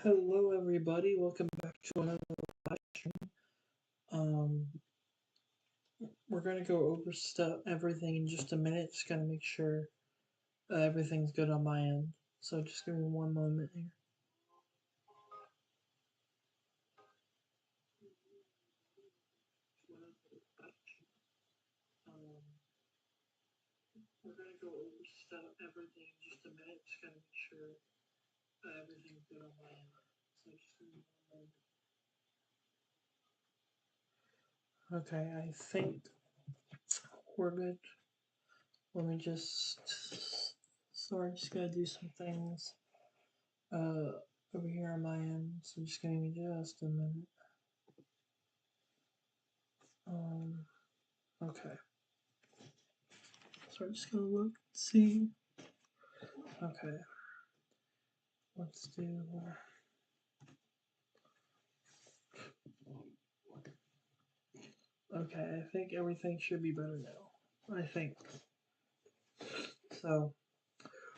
Hello everybody, welcome back to another live stream. Um, we're gonna go over everything in just a minute. Just gotta make sure everything's good on my end. So just give me one moment here. Um, we're gonna go over everything in just a minute. Just gotta make sure everything's good on my end. So just give me one moment. Okay, I think we're good. Let me just. Sorry, just gotta do some things over here on my end. So just give me just a minute. Okay. So I'm just gonna look, see. Okay. Let's do. Okay, I think everything should be better now. I think. So,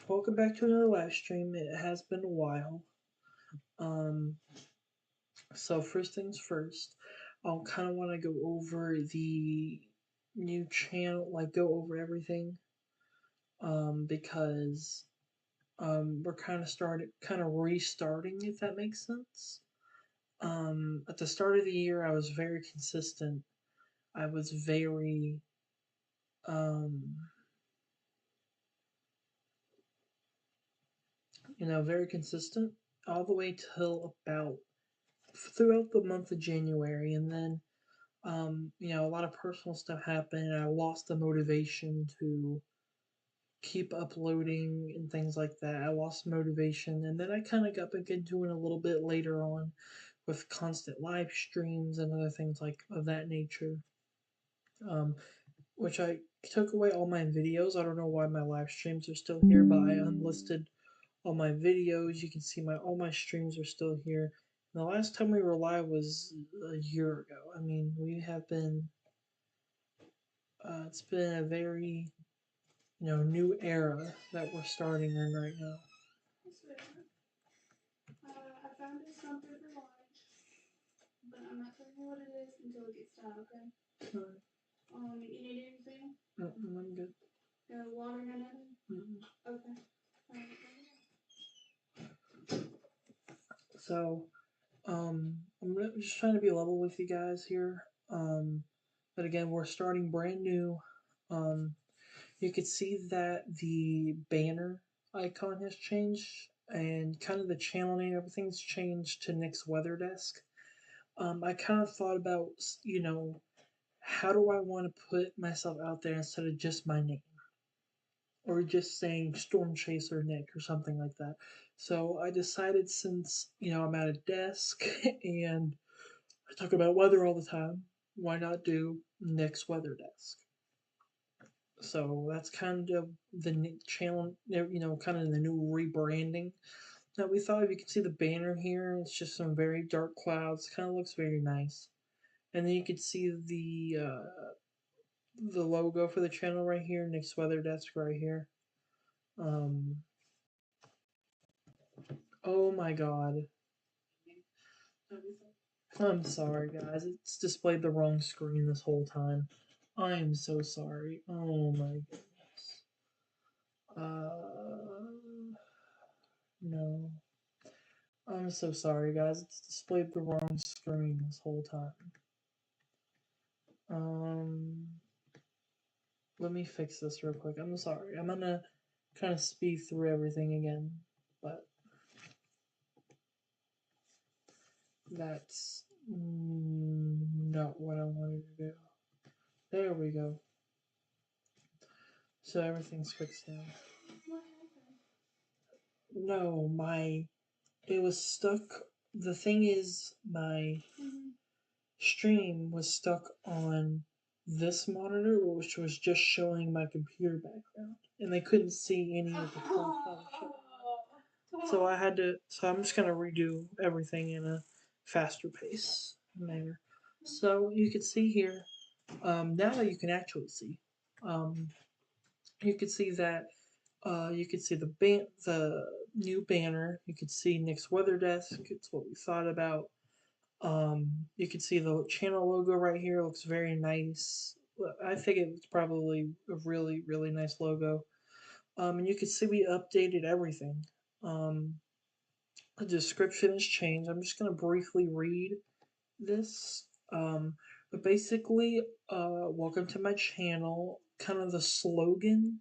welcome back to another live stream. It has been a while. Um, so first things first, I'll kind of want to go over the new channel, like go over everything. Because we're kind of restarting, if that makes sense. At the start of the year, I was very consistent. I was very, um, very consistent all the way till about throughout the month of January, and then, a lot of personal stuff happened, and I lost the motivation to keep uploading and things like that. I lost motivation, and then I kind of got back into it a little bit later on with constant live streams and other things like of that nature. Which I took away all my videos. I don't know why my live streams are still here, but I unlisted all my videos. You can see all my streams are still here. And the last time we were live was a year ago. I mean, we have been. It's been a very, new era that we're starting in right now. I found this something for lunch, but I'm not telling you what it is until it gets done, okay? Alright. You need anything? I'm good. Water and anything? Okay. So, I'm just trying to be level with you guys here. But again, we're starting brand new. You could see that the banner icon has changed, and kind of the channel name, everything's changed to Nick's Weather Desk. I kind of thought about, how do I want to put myself out there instead of just my name? Or just saying Storm Chaser Nick or something like that. So I decided, since I'm at a desk and I talk about weather all the time, why not do Nick's Weather Desk? So that's kind of the channel, kind of the new rebranding that we thought. If you can see the banner here, it's just some very dark clouds. Kind of looks very nice. And then you can see the logo for the channel right here, Nick's Weather Desk right here. Oh my god. I'm sorry, guys. It's displayed the wrong screen this whole time. I am so sorry. Oh my goodness. No. I'm so sorry, guys. It's displayed the wrong screen this whole time. Let me fix this real quick. I'm sorry. I'm gonna kind of speed through everything again, but that's not what I wanted to do. There we go. So everything's fixed now. No, my it was stuck. The thing is, my Mm-hmm. stream was stuck on this monitor, which was just showing my computer background, and they couldn't see any of the corresponding shit. So I had to. So I'm just gonna redo everything in a faster pace manner. So you can see here. Now that you can actually see, um, you can see that. You can see the new banner. You can see Nick's weather desk. It's what we thought about. You can see the channel logo right here. It looks very nice. I think it's probably a really, really nice logo. And you can see we updated everything. Um, the description has changed. I'm just going to briefly read this. But basically, welcome to my channel. Kind of the slogan,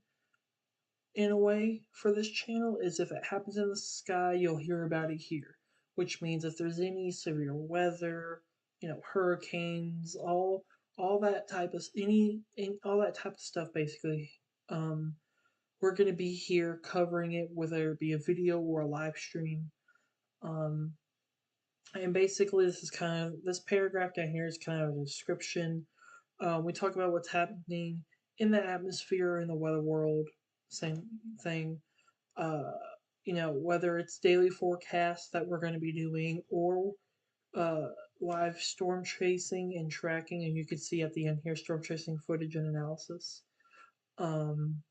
in a way, for this channel is if it happens in the sky, you'll hear about it here. Which means if there's any severe weather, hurricanes, all that type of all that type of stuff, basically. Um, we're gonna be here covering it, whether it be a video or a live stream. Um, and basically, this paragraph down here is kind of a description. We talk about what's happening in the atmosphere in the weather world. Same thing. Uh, whether it's daily forecasts that we're going to be doing or uh, live storm tracing and tracking, and you can see at the end here storm tracing footage and analysis. Um,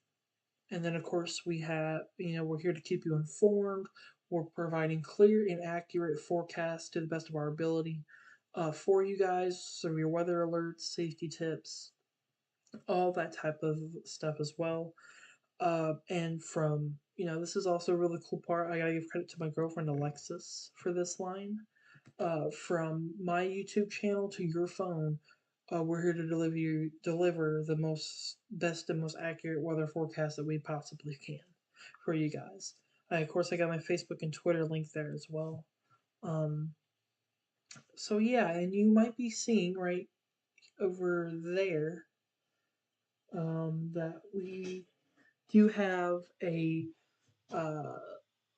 and then, of course, we're here to keep you informed. We're providing clear and accurate forecasts to the best of our ability for you guys. So, your weather alerts, safety tips, all that type of stuff as well. And from, this is also a really cool part. I gotta give credit to my girlfriend Alexis for this line. From my YouTube channel to your phone, we're here to deliver the most best and most accurate weather forecast that we possibly can for you guys. Of course, I got my Facebook and Twitter link there as well. Um, so yeah, and you might be seeing right over there that we do have a uh,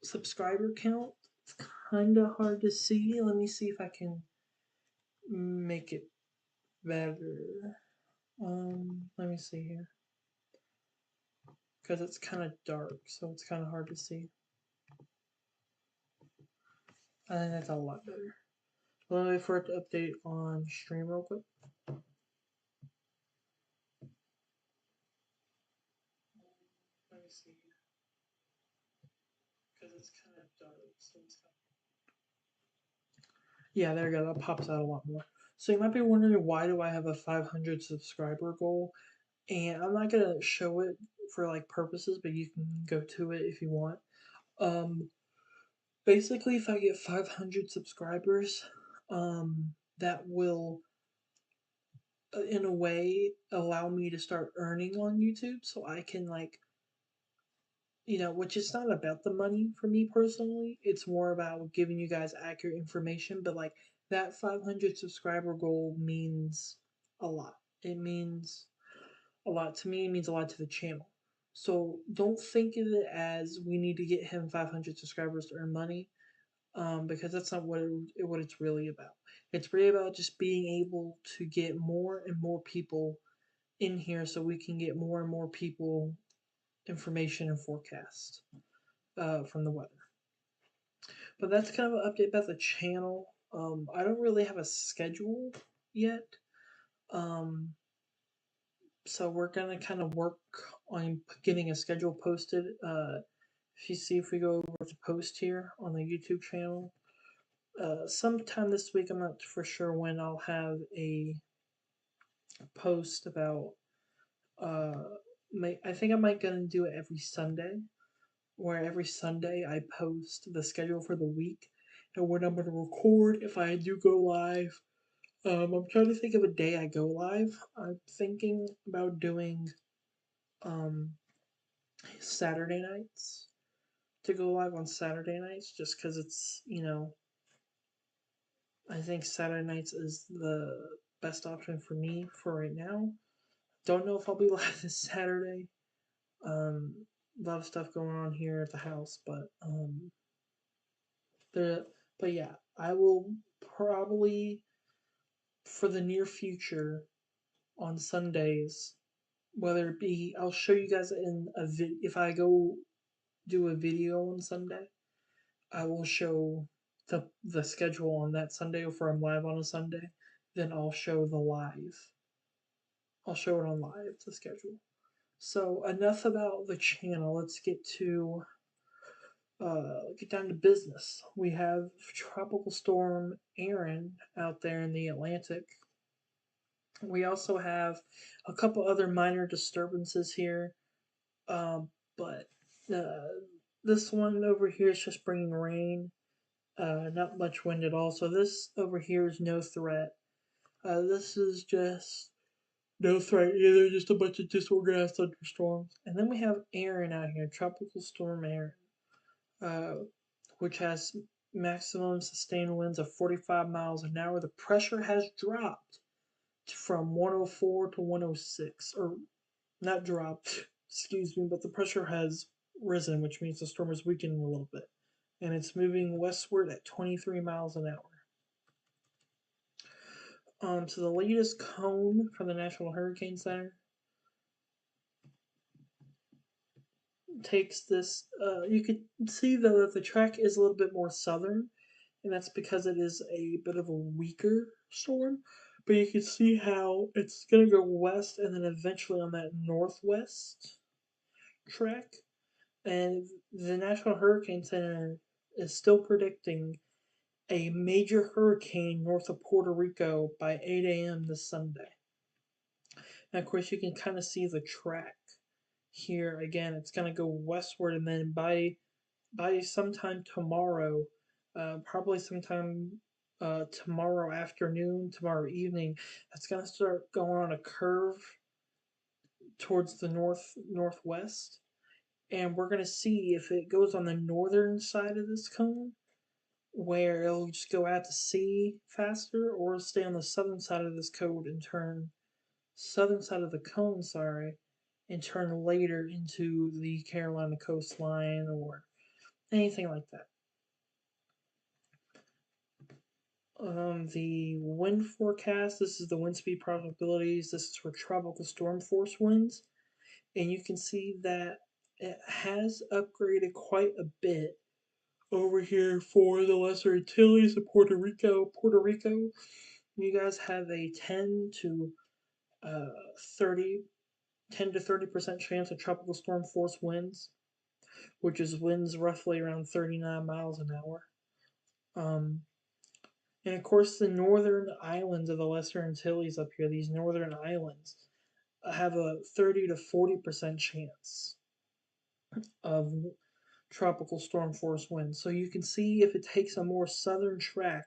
subscriber count. It's kind of hard to see. Let me see if I can make it better. Let me see here because it's kind of dark, so it's kind of hard to see. I think that's a lot better. Let me wait for it to update on stream real quick. Let me see here because it's kind of dark, so it's kind of... Yeah, there you go. That pops out a lot more. So you might be wondering why do I have a 500 subscriber goal? And I'm not gonna show it for like purposes, but you can go to it if you want. Um, Basically, if I get 500 subscribers, that will, in a way, allow me to start earning on YouTube, so I can like, which is not about the money for me personally. It's more about giving you guys accurate information. But like that 500 subscriber goal means a lot. It means a lot to me. It means a lot to the channel. So don't think of it as we need to get him 500 subscribers to earn money, because that's not what it's really about. It's really about just being able to get more and more people in here, so we can get more and more people information and forecast from the weather. But that's kind of an update about the channel. I don't really have a schedule yet. Um, so we're gonna kind of work on getting a schedule posted. If you see, if we go over to post here on the YouTube channel, sometime this week, I'm not for sure when, I'll have a post about. Uh, I think I might gonna do it every Sunday, where every Sunday I post the schedule for the week and when I'm gonna record if I do go live. I'm trying to think of a day I go live. I'm thinking about doing um, Saturday nights, to go live on Saturday nights, just because I think Saturday nights is the best option for me for right now. Don't know if I'll be live this Saturday. Um, a lot of stuff going on here at the house, the but yeah, I will probably for the near future on Sundays, whether it be I'll show you guys in a if I go do a video on Sunday, I will show the schedule on that Sunday, or if I'm live on a Sunday, then I'll show the live. I'll show it on live the schedule. So enough about the channel. Let's get down to business. We have Tropical Storm Erin out there in the Atlantic. We also have a couple other minor disturbances here, but uh, this one over here is just bringing rain. Not much wind at all. So this over here is no threat. This is just no threat either. Just a bunch of disorganized thunderstorms. And then we have Erin out here, Tropical Storm Erin, uh, which has maximum sustained winds of 45 miles an hour. The pressure has dropped from 104 to 106, or not dropped, excuse me, but the pressure has risen, which means the storm is weakening a little bit. And it's moving westward at 23 miles an hour. So the latest cone from the National Hurricane Center takes this. You could see though that the track is a little bit more southern, and that's because it is a bit of a weaker storm. But you can see how it's going to go west and then eventually on that northwest track. And the National Hurricane Center is still predicting a major hurricane north of Puerto Rico by 8 a.m. this Sunday. And of course, you can kind of see the track here again. It's going to go westward, and then by sometime tomorrow, probably sometime tomorrow afternoon, tomorrow evening, that's going to start going on a curve towards the northwest, and we're going to see if it goes on the northern side of this cone, where it'll just go out to sea faster, or stay on the southern side of this cone and turn southern side of the cone, sorry, and turn later into the Carolina coastline or anything like that. The wind forecast. This is the wind speed probabilities. This is for tropical storm force winds, and you can see that it has upgraded quite a bit over here for the Lesser Antilles of Puerto Rico. Puerto Rico, you guys have a uh, 30 10 to 30% chance of tropical storm force winds, which is winds roughly around 39 miles an hour. Um, and of course, the northern islands of the Lesser Antilles up here, these northern islands, have a 30 to 40% chance of tropical storm force winds. So you can see if it takes a more southern track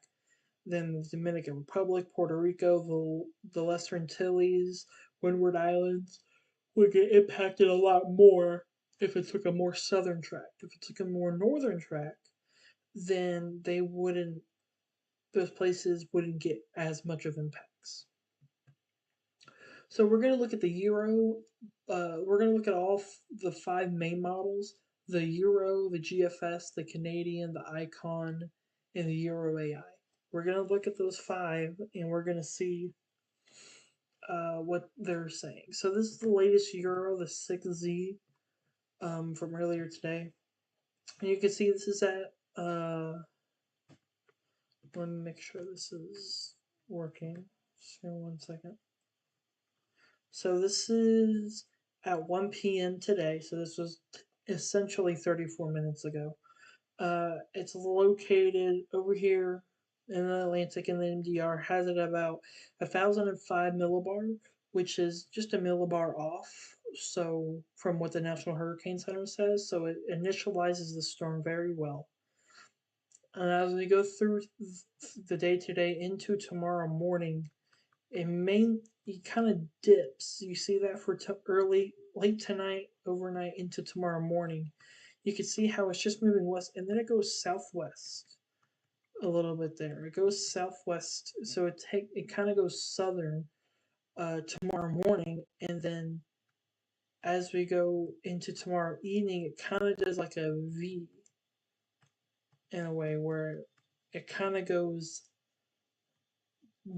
than the Dominican Republic, Puerto Rico, the Lesser Antilles, Windward Islands would get impacted a lot more if it took a more southern track. If it took a more northern track, then they wouldn't, those places wouldn't get as much of impacts. So we're going to look at the Euro. We're going to look at all the five main models: the Euro, the GFS, the Canadian, the Icon, and the Euro AI. We're going to look at those five, and we're going to see what they're saying. So this is the latest Euro, the 6Z, from earlier today. And you can see this is at, let me make sure this is working. Just give me 1 second. So this is at 1 p.m. today. So this was essentially 34 minutes ago. It's located over here in the Atlantic and the MDR. Has it about 1,005 millibar, which is just a millibar off. So from what the National Hurricane Center says, so it initializes the storm very well. And as we go through the day today into tomorrow morning, it kind of dips. You see that for late tonight, overnight into tomorrow morning. You can see how it's just moving west, and then it goes southwest a little bit there. It goes southwest, so it kind of goes southern tomorrow morning, and then as we go into tomorrow evening, it kind of does like a V in a way where it kind of goes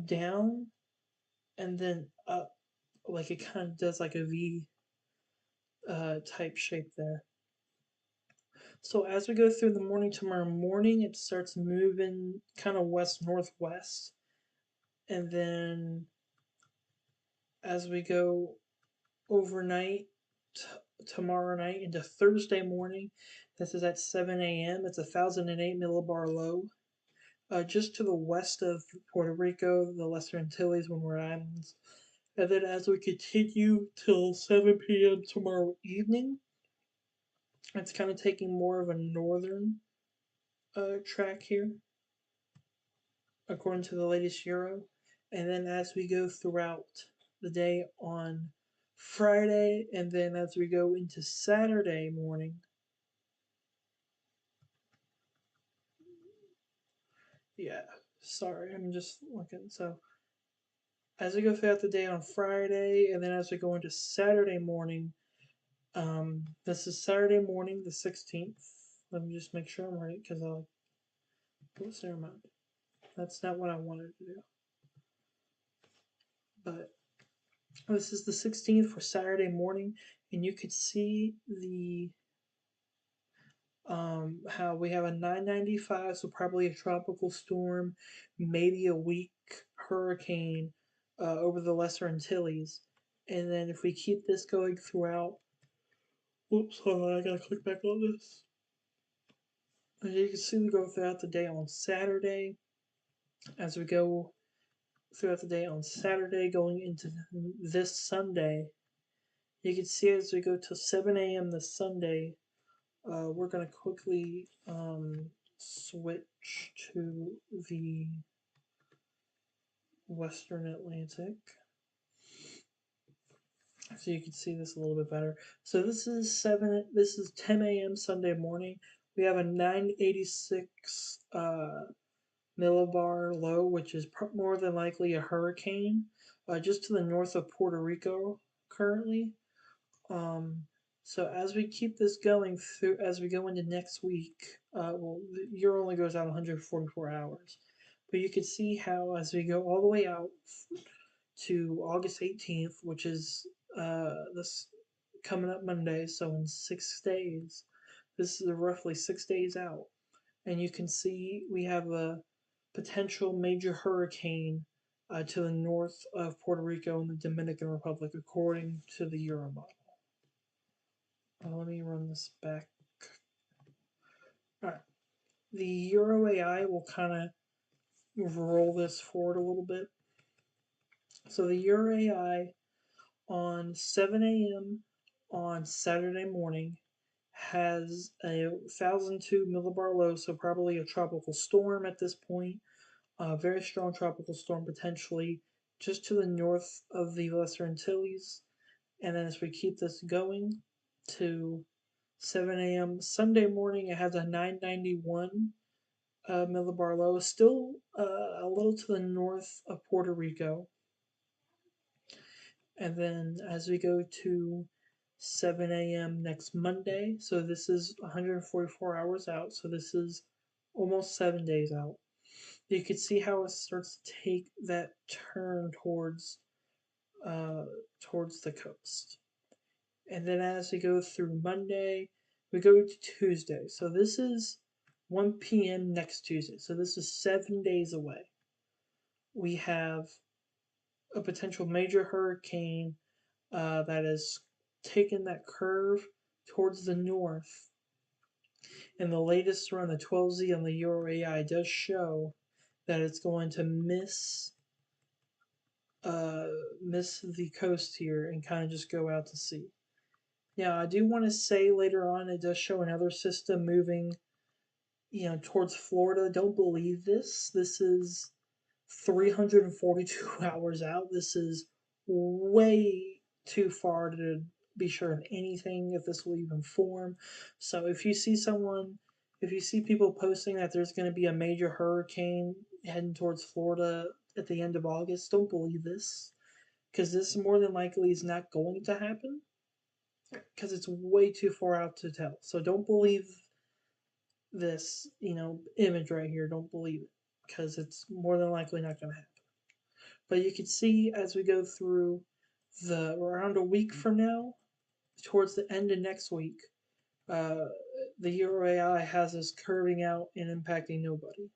down and then up, like it kind of does like a V type shape there. So as we go through the morning tomorrow morning, it starts moving kind of west northwest, and then as we go overnight tomorrow night into Thursday morning, this is at 7 a.m. It's 1,008 millibar low, just to the west of Puerto Rico, the Lesser Antilles, when we're islands. And then as we continue till 7 p.m. tomorrow evening, it's kind of taking more of a northern track here, according to the latest Euro. And then as we go throughout the day on Friday, and then as we go into Saturday morning, yeah, sorry, I'm just looking. So as we go throughout the day on Friday, and then as we go into Saturday morning, this is Saturday morning, the 16th. Let me just make sure I'm right, because I'll. Oops, never mind. That's not what I wanted to do. But this is the 16th for Saturday morning, and you could see the how we have a 995, so probably a tropical storm, maybe a weak hurricane over the Lesser Antilles. And then if we keep this going throughout, whoops, hold on, I gotta click back on this. As you can see, we go throughout the day on Saturday. As we go throughout the day on Saturday, going into this Sunday, you can see as we go to 7 a.m. this Sunday, we're going to quickly switch to the Western Atlantic so you can see this a little bit better. So this is 10 a.m. Sunday morning. We have a 986 millibar low, which is more than likely a hurricane, just to the north of Puerto Rico currently. Um, so as we keep this going through, as we go into next week, well, the year only goes out 144 hours, but you can see how as we go all the way out to August 18th, which is this coming up Monday, so in 6 days, this is roughly 6 days out, and you can see we have a potential major hurricane to the north of Puerto Rico and the Dominican Republic, according to the Euro model. Let me run this back. All right. The Euro AI will kind of roll this forward a little bit. So the Euro AI on 7 a.m. on Saturday morning has a 1,002 millibar low, so probably a tropical storm at this point. A very strong tropical storm potentially just to the north of the Lesser Antilles. And then as we keep this going to 7 a.m. Sunday morning, it has a 991 millibar low, still a little to the north of Puerto Rico. And then as we go to 7 a.m. next Monday, so this is 144 hours out, so this is almost 7 days out. You can see how it starts to take that turn uh, towards the coast. And then as we go through Monday, we go to Tuesday. So this is 1 p.m. next Tuesday. So this is 7 days away. We have a potential major hurricane that is taking that curve towards the north. And the latest run, the 12Z on the Euro AI, does show that it's going to miss the coast here and kind of just go out to sea. Now, I do want to say later on it does show another system moving, towards Florida. Don't believe this. This is 342 hours out. This is way too far to be sure of anything if this will even form. So if you see people posting that there's going to be a major hurricane heading towards Florida at the end of August, don't believe this because this more than likely is not going to happen. because it's way too far out to tell. So don't believe this, image right here. Don't believe it because it's more than likely not going to happen. But you can see as we go through the around a week from now, towards the end of next week, uh, the Euro AI has us curving out and impacting nobody.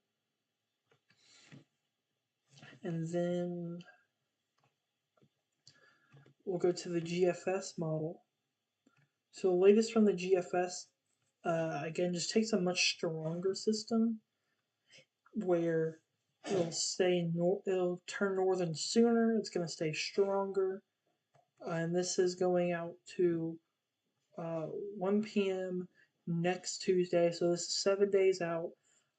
And then we'll go to the GFS model. So the latest from the GFS, again, just takes a much stronger system where it'll turn northern sooner. It's going to stay stronger, and this is going out to 1 p.m. next Tuesday. So this is 7 days out.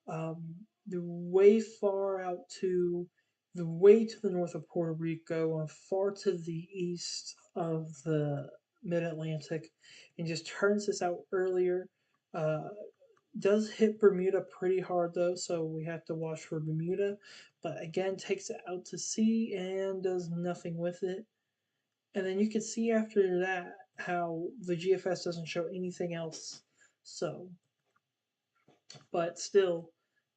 The way far out to the way to the north of Puerto Rico and far to the east of the Mid Atlantic, and just turns this out earlier. Uh, does hit Bermuda pretty hard though, so we have to watch for Bermuda. But again, takes it out to sea and does nothing with it. And then you can see after that how the GFS doesn't show anything else. So, but still,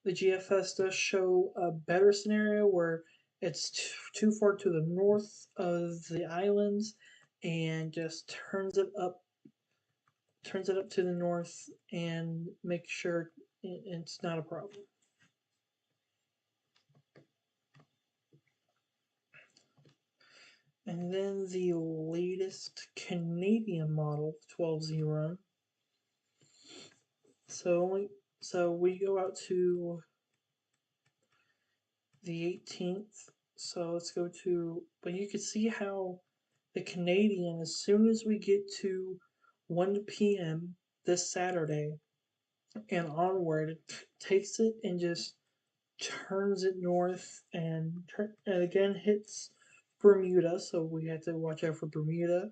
the GFS does show a better scenario where it's too far to the north of the islands and just turns it up to the north and makes sure it's not a problem. And then the latest Canadian model, 12Z So we go out to the 18th. So let's go to, but you can see how the Canadian, as soon as we get to 1 p.m. this Saturday and onward, takes it and just turns it north and again hits Bermuda. So we have to watch out for Bermuda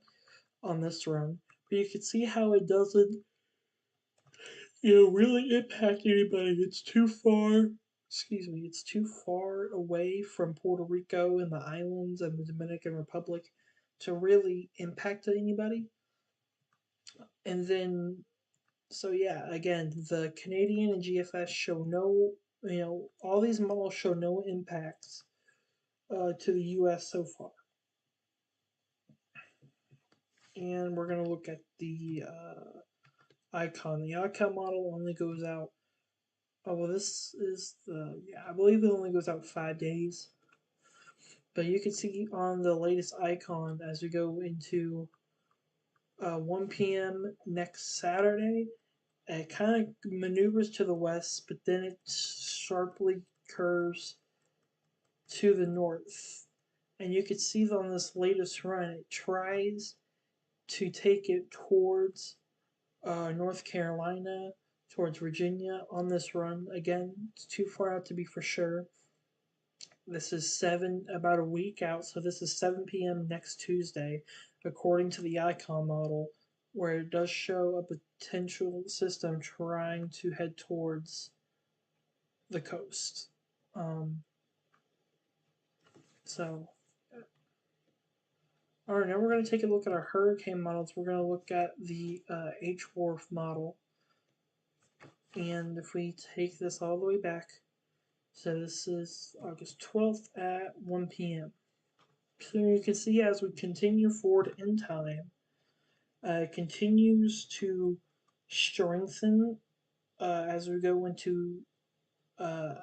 on this run. But you can see how it doesn't, really impact anybody. It's too far. Excuse me. It's too far away from Puerto Rico and the islands and the Dominican Republic to really impact anybody. And then, so yeah, again, the Canadian and GFS show no, all these models show no impacts to the U.S. so far. And we're gonna look at the icon. The icon model only goes out. Oh well, this is the I believe it only goes out 5 days. But you can see on the latest icon as we go into 1 p.m. next Saturday, it kind of maneuvers to the west, but then it sharply curves to the north. And you can see on this latest run, it tries to take it towards North Carolina, towards Virginia on this run. Again, it's too far out to be for sure. This is about a week out, so this is 7 p.m. next Tuesday, according to the icon model, where it does show a potential system trying to head towards the coast. Um, so, all right, now we're going to take a look at our hurricane models. We're going to look at the H-Wharf model. And if we take this all the way back, so this is August 12th at 1 p.m. So you can see as we continue forward in time, it continues to strengthen as we go into uh,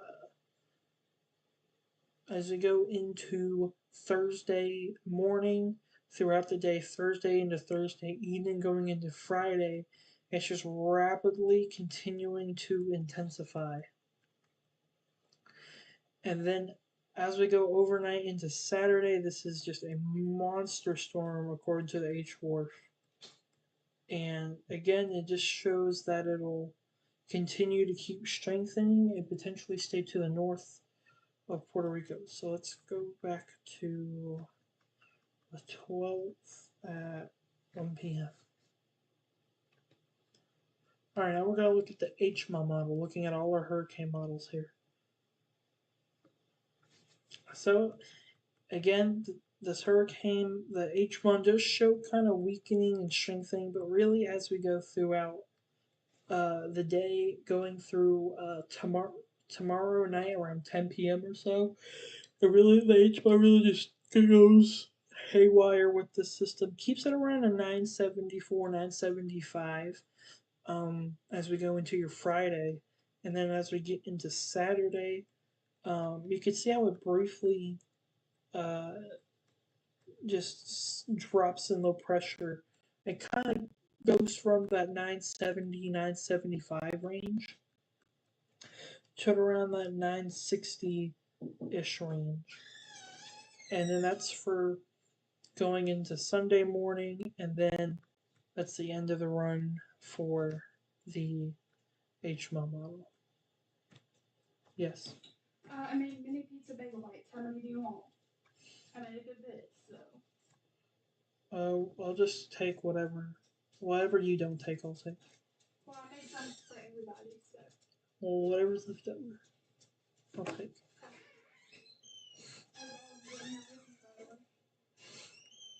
Thursday morning, throughout the day, Thursday into Thursday evening, going into Friday. It's just rapidly continuing to intensify. And then as we go overnight into Saturday, this is just a monster storm according to the H Wharf. And again, it just shows that it'll continue to keep strengthening and potentially stay to the north of Puerto Rico. So let's go back to the 12th at 1 p.m. All right, now we're going to look at the HMA model, looking at all our hurricane models here. So again, this hurricane, the H1 does show kind of weakening and strengthening, but really as we go throughout the day, going through tomorrow night around 10 p.m. or so, the H1 really just goes haywire with the system. Keeps it around a 974, 975 as we go into your Friday. And then as we get into Saturday, you can see how it briefly uh, just drops in low pressure. It kind of goes from that 970, 975 range to around that 960 ish range. And then that's for going into Sunday morning, and then that's the end of the run for the HMO model. Yes. I made mini pizza bagel bites. How many do you want? I made a good bit, so. I'll just take whatever you don't take, I'll take. Well, I made some for everybody, so. Well, whatever's left over, I'll take.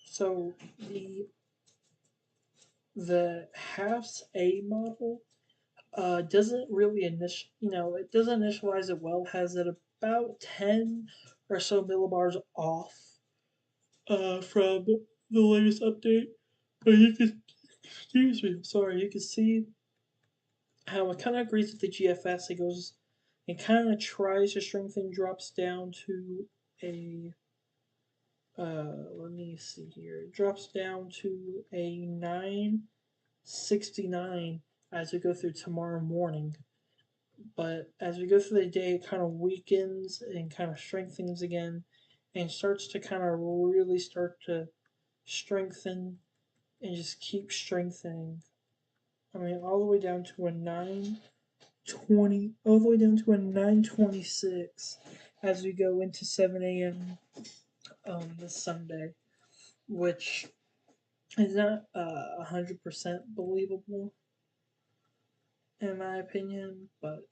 So the halves A model doesn't really it doesn't initialize it well. Has it about 10 or so millibars off from the latest update. But you can, excuse me, I'm sorry, you can see how it kind of agrees with the GFS. It goes and kind of tries to strengthen, drops down to a let me see here. It drops down to a 969 as we go through tomorrow morning. But as we go through the day, it kind of weakens and kind of strengthens again and starts to kind of really start to strengthen and just keep strengthening. I mean, all the way down to a 920, all the way down to a 926 as we go into 7 a.m. This Sunday, which is not 100% believable in my opinion, but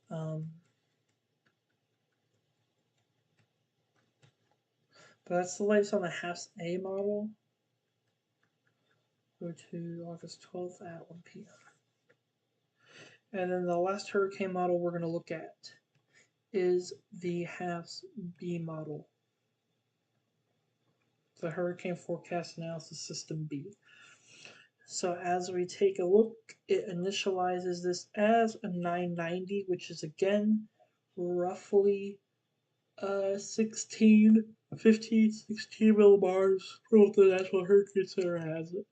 that's the latest on the Half A model. Go to August 12th at 1 p.m. And then the last hurricane model we're going to look at is the Halves B model, the Hurricane Forecast Analysis System B. So as we take a look, it initializes this as a 990, which is again roughly 16, 15, 16 millibars for what the National Hurricane Center has it.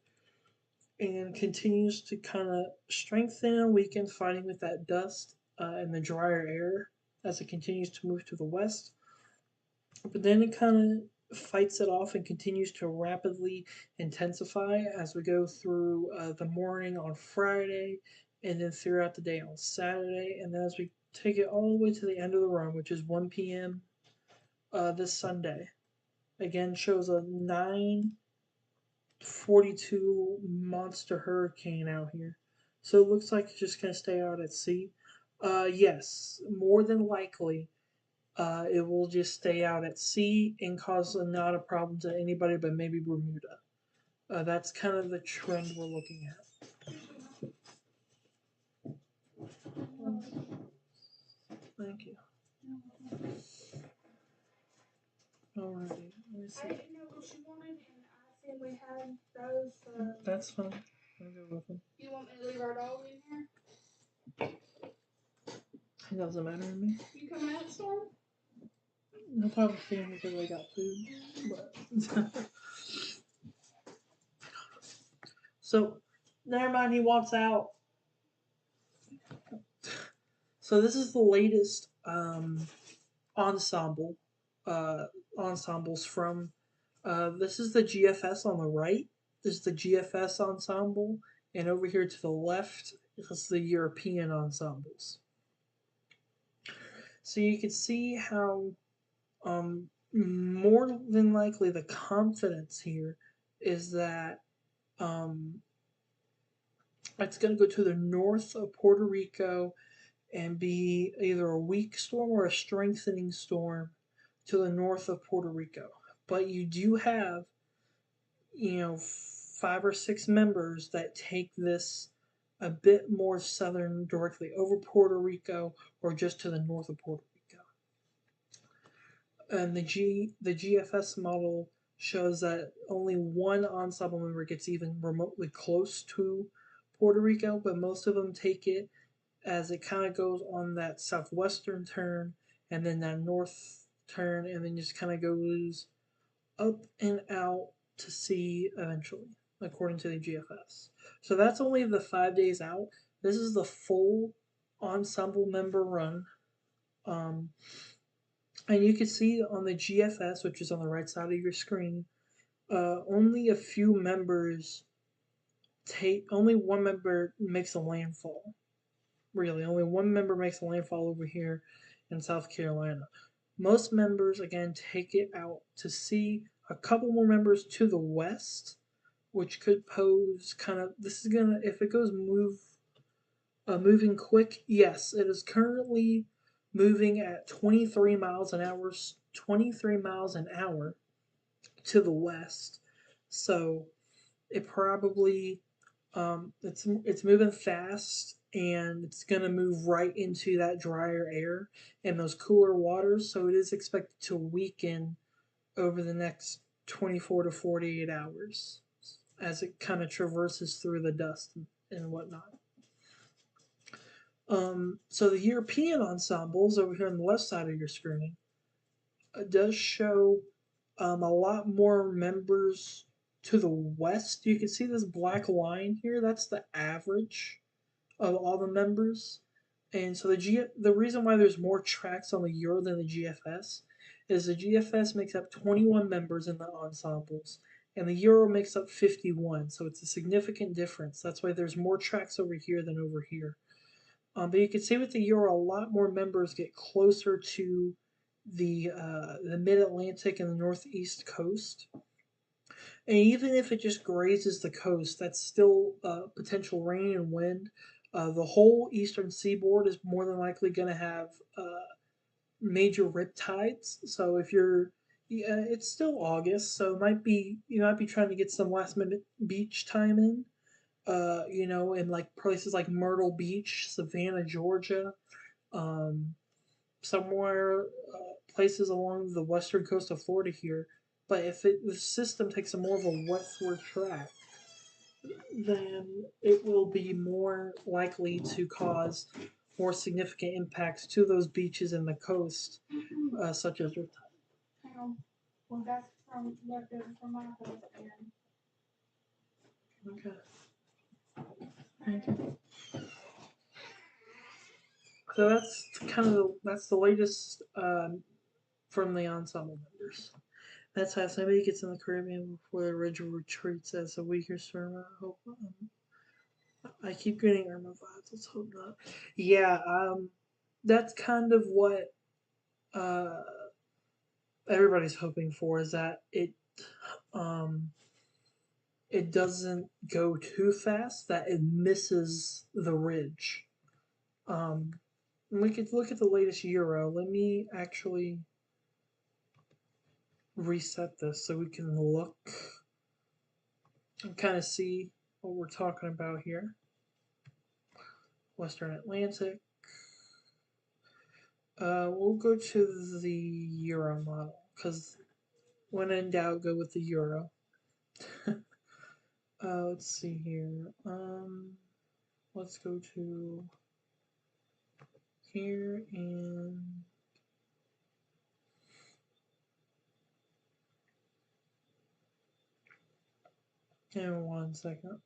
And continues to kind of strengthen and weaken, fighting with that dust and the drier air as it continues to move to the west. But then it kind of fights it off and continues to rapidly intensify as we go through the morning on Friday and then throughout the day on Saturday. And then as we take it all the way to the end of the run, which is 1 p.m. This Sunday, again shows a 942 monster hurricane out here. So it looks like it's just going to stay out at sea. Yes, more than likely, it will just stay out at sea and cause not a problem to anybody but maybe Bermuda. That's kind of the trend we're looking at. Thank you. Alrighty, let me see. I didn't know what you wanted, and I said we had those. That's fine. I'll go with them. You want me to leave our dog in here? It doesn't matter to me. You coming out, Storm? No problem seeing because I got food, but so never mind. He wants out. So this is the latest ensemble ensembles from. This is the GFS on the right. This is the GFS ensemble, and over here to the left is the European ensembles. So you can see how more than likely the confidence here is that it's going to go to the north of Puerto Rico and be either a weak storm or a strengthening storm to the north of Puerto Rico. but you do have, you know, 5 or 6 members that take this a bit more southern directly over Puerto Rico or just to the north of Puerto Rico. And the GFS model shows that only one ensemble member gets even remotely close to Puerto Rico, but most of them take it as it kind of goes on that southwestern turn and then that north turn and then just kind of goes up and out to sea eventually, according to the GFS. So that's only the 5 days out. This is the full ensemble member run. Um, and you can see on the GFS, which is on the right side of your screen, only a few members only one member makes a landfall. Really, only one member makes a landfall over here in South Carolina. Most members, again, take it out to sea. A couple more members to the west, which could pose kind of. This is gonna, if it goes moving quick, yes, it is currently moving at 23 miles an hour, 23 miles an hour to the west. So it probably it's moving fast and it's gonna move right into that drier air and those cooler waters. So it is expected to weaken over the next 24 to 48 hours as it kind of traverses through the dust and whatnot. So the European ensembles over here on the left side of your screen does show a lot more members to the west. You can see this black line here. That's the average of all the members. And so the reason why there's more tracks on the Euro than the GFS is the GFS makes up 21 members in the ensembles, and the Euro makes up 51. So it's a significant difference. That's why there's more tracks over here than over here. But you can see with the Euro, a lot more members get closer to the Mid Atlantic and the Northeast coast. And even if it just grazes the coast, that's still potential rain and wind. The whole eastern seaboard is more than likely going to have major rip tides. So if you're, yeah, it's still August, so it might be you might be trying to get some last minute beach time in. In like places like Myrtle Beach, Savannah, Georgia, um, somewhere places along the western coast of Florida here. But if the system takes a more of a westward track, then it will be more likely to cause more significant impacts to those beaches and the coast, such as riptide. Hang on. Well, that's from left over from my house, and Okay. Thank you. So that's that's the latest from the ensemble members. That's how somebody gets in the Caribbean before the original retreats as a weaker storm. I hope. I keep getting Irma vibes. Let's hope not. Yeah. That's kind of what uh everybody's hoping for is that um it doesn't go too fast, that it misses the ridge. Um, we could look at the latest Euro. Let me actually reset this so we can look and kind of see what we're talking about here. Western Atlantic. We'll go to the Euro model because when in doubt, go with the Euro. Let's see here. Let's go to here and in 1 second.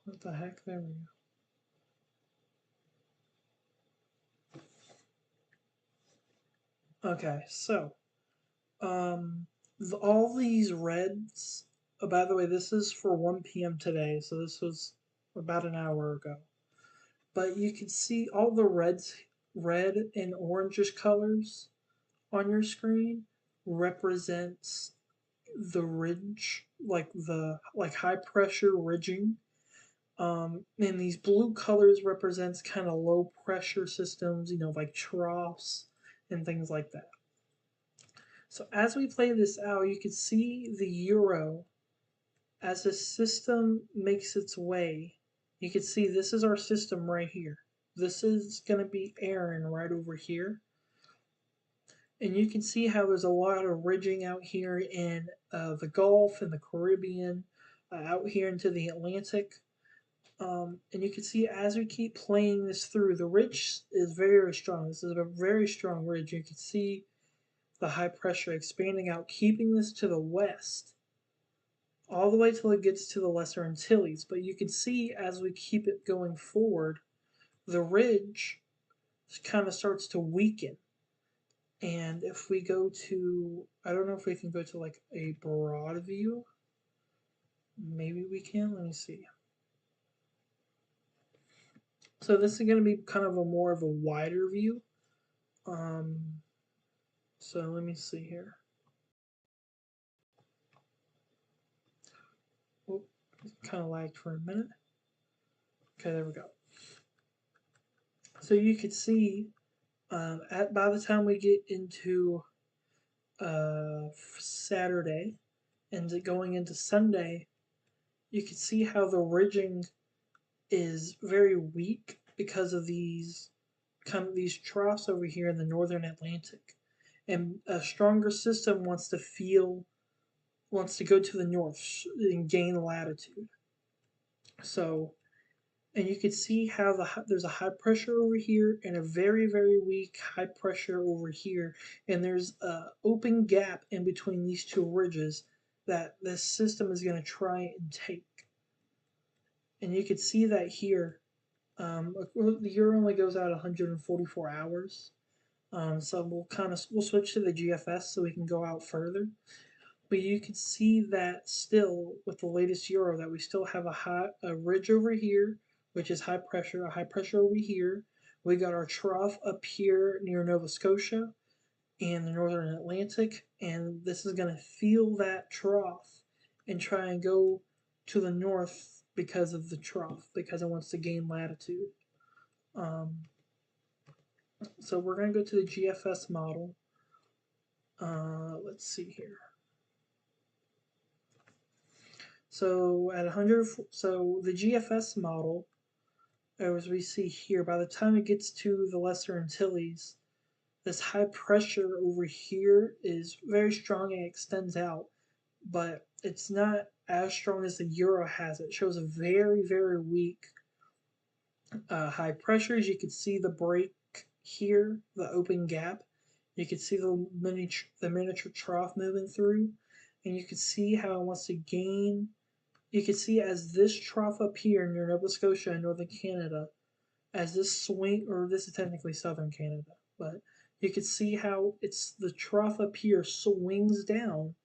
What the heck? There we go. Okay, so all these reds. Oh, by the way, this is for 1 p.m. today, so this was about an hour ago. But you can see all the red and orangish colors on your screen represents the ridge, like high pressure ridging. And these blue colors represents kind of low pressure systems, like troughs and things like that. So as we play this out, you can see the euro as the system makes its way. You can see this is our system right here. This is going to be Erin right over here. And you can see how there's a lot of ridging out here in the Gulf and the Caribbean, out here into the Atlantic. And you can see as we keep playing this through, the ridge is very strong. This is a very strong ridge. You can see the high pressure expanding out, keeping this to the west, all the way till it gets to the Lesser Antilles. But you can see as we keep it going forward, the ridge kind of starts to weaken. And if we go to, I don't know if we can go to like a broad view. Maybe we can. Let me see. So this is going to be kind of a more of a wider view. Um, so let me see here. Oh, kind of lagged for a minute. Okay, there we go. So you could see by the time we get into Saturday and going into Sunday, you can see how the ridging is very weak because of these troughs over here in the northern Atlantic, and a stronger system wants to go to the north and gain latitude. So, and you can see how there's a high pressure over here and a very weak high pressure over here, and there's a open gap in between these two ridges that this system is going to try and take. And you can see that here. The year only goes out 144 hours. So we'll switch to the GFS so we can go out further. But you can see that still with the latest euro that we still have a ridge over here, which is high pressure, a high pressure over here. We got our trough up here near Nova Scotia and the northern Atlantic, and this is going to feel that trough and try and go to the north because of the trough, because it wants to gain latitude. Um, so we're going to go to the GFS model. Let's see here. So at 100, so the GFS model, as we see here, by the time it gets to the Lesser Antilles, this high pressure over here is very strong and extends out, but it's not as strong as the Euro has. It shows a very weak high pressure. As you can see the break here, the open gap. You can see the miniature trough moving through, and you can see how it wants to gain. You can see as this trough up here near Nova Scotia and northern Canada, as this swing, or this is technically southern Canada, but you can see how it's the trough up here swings down,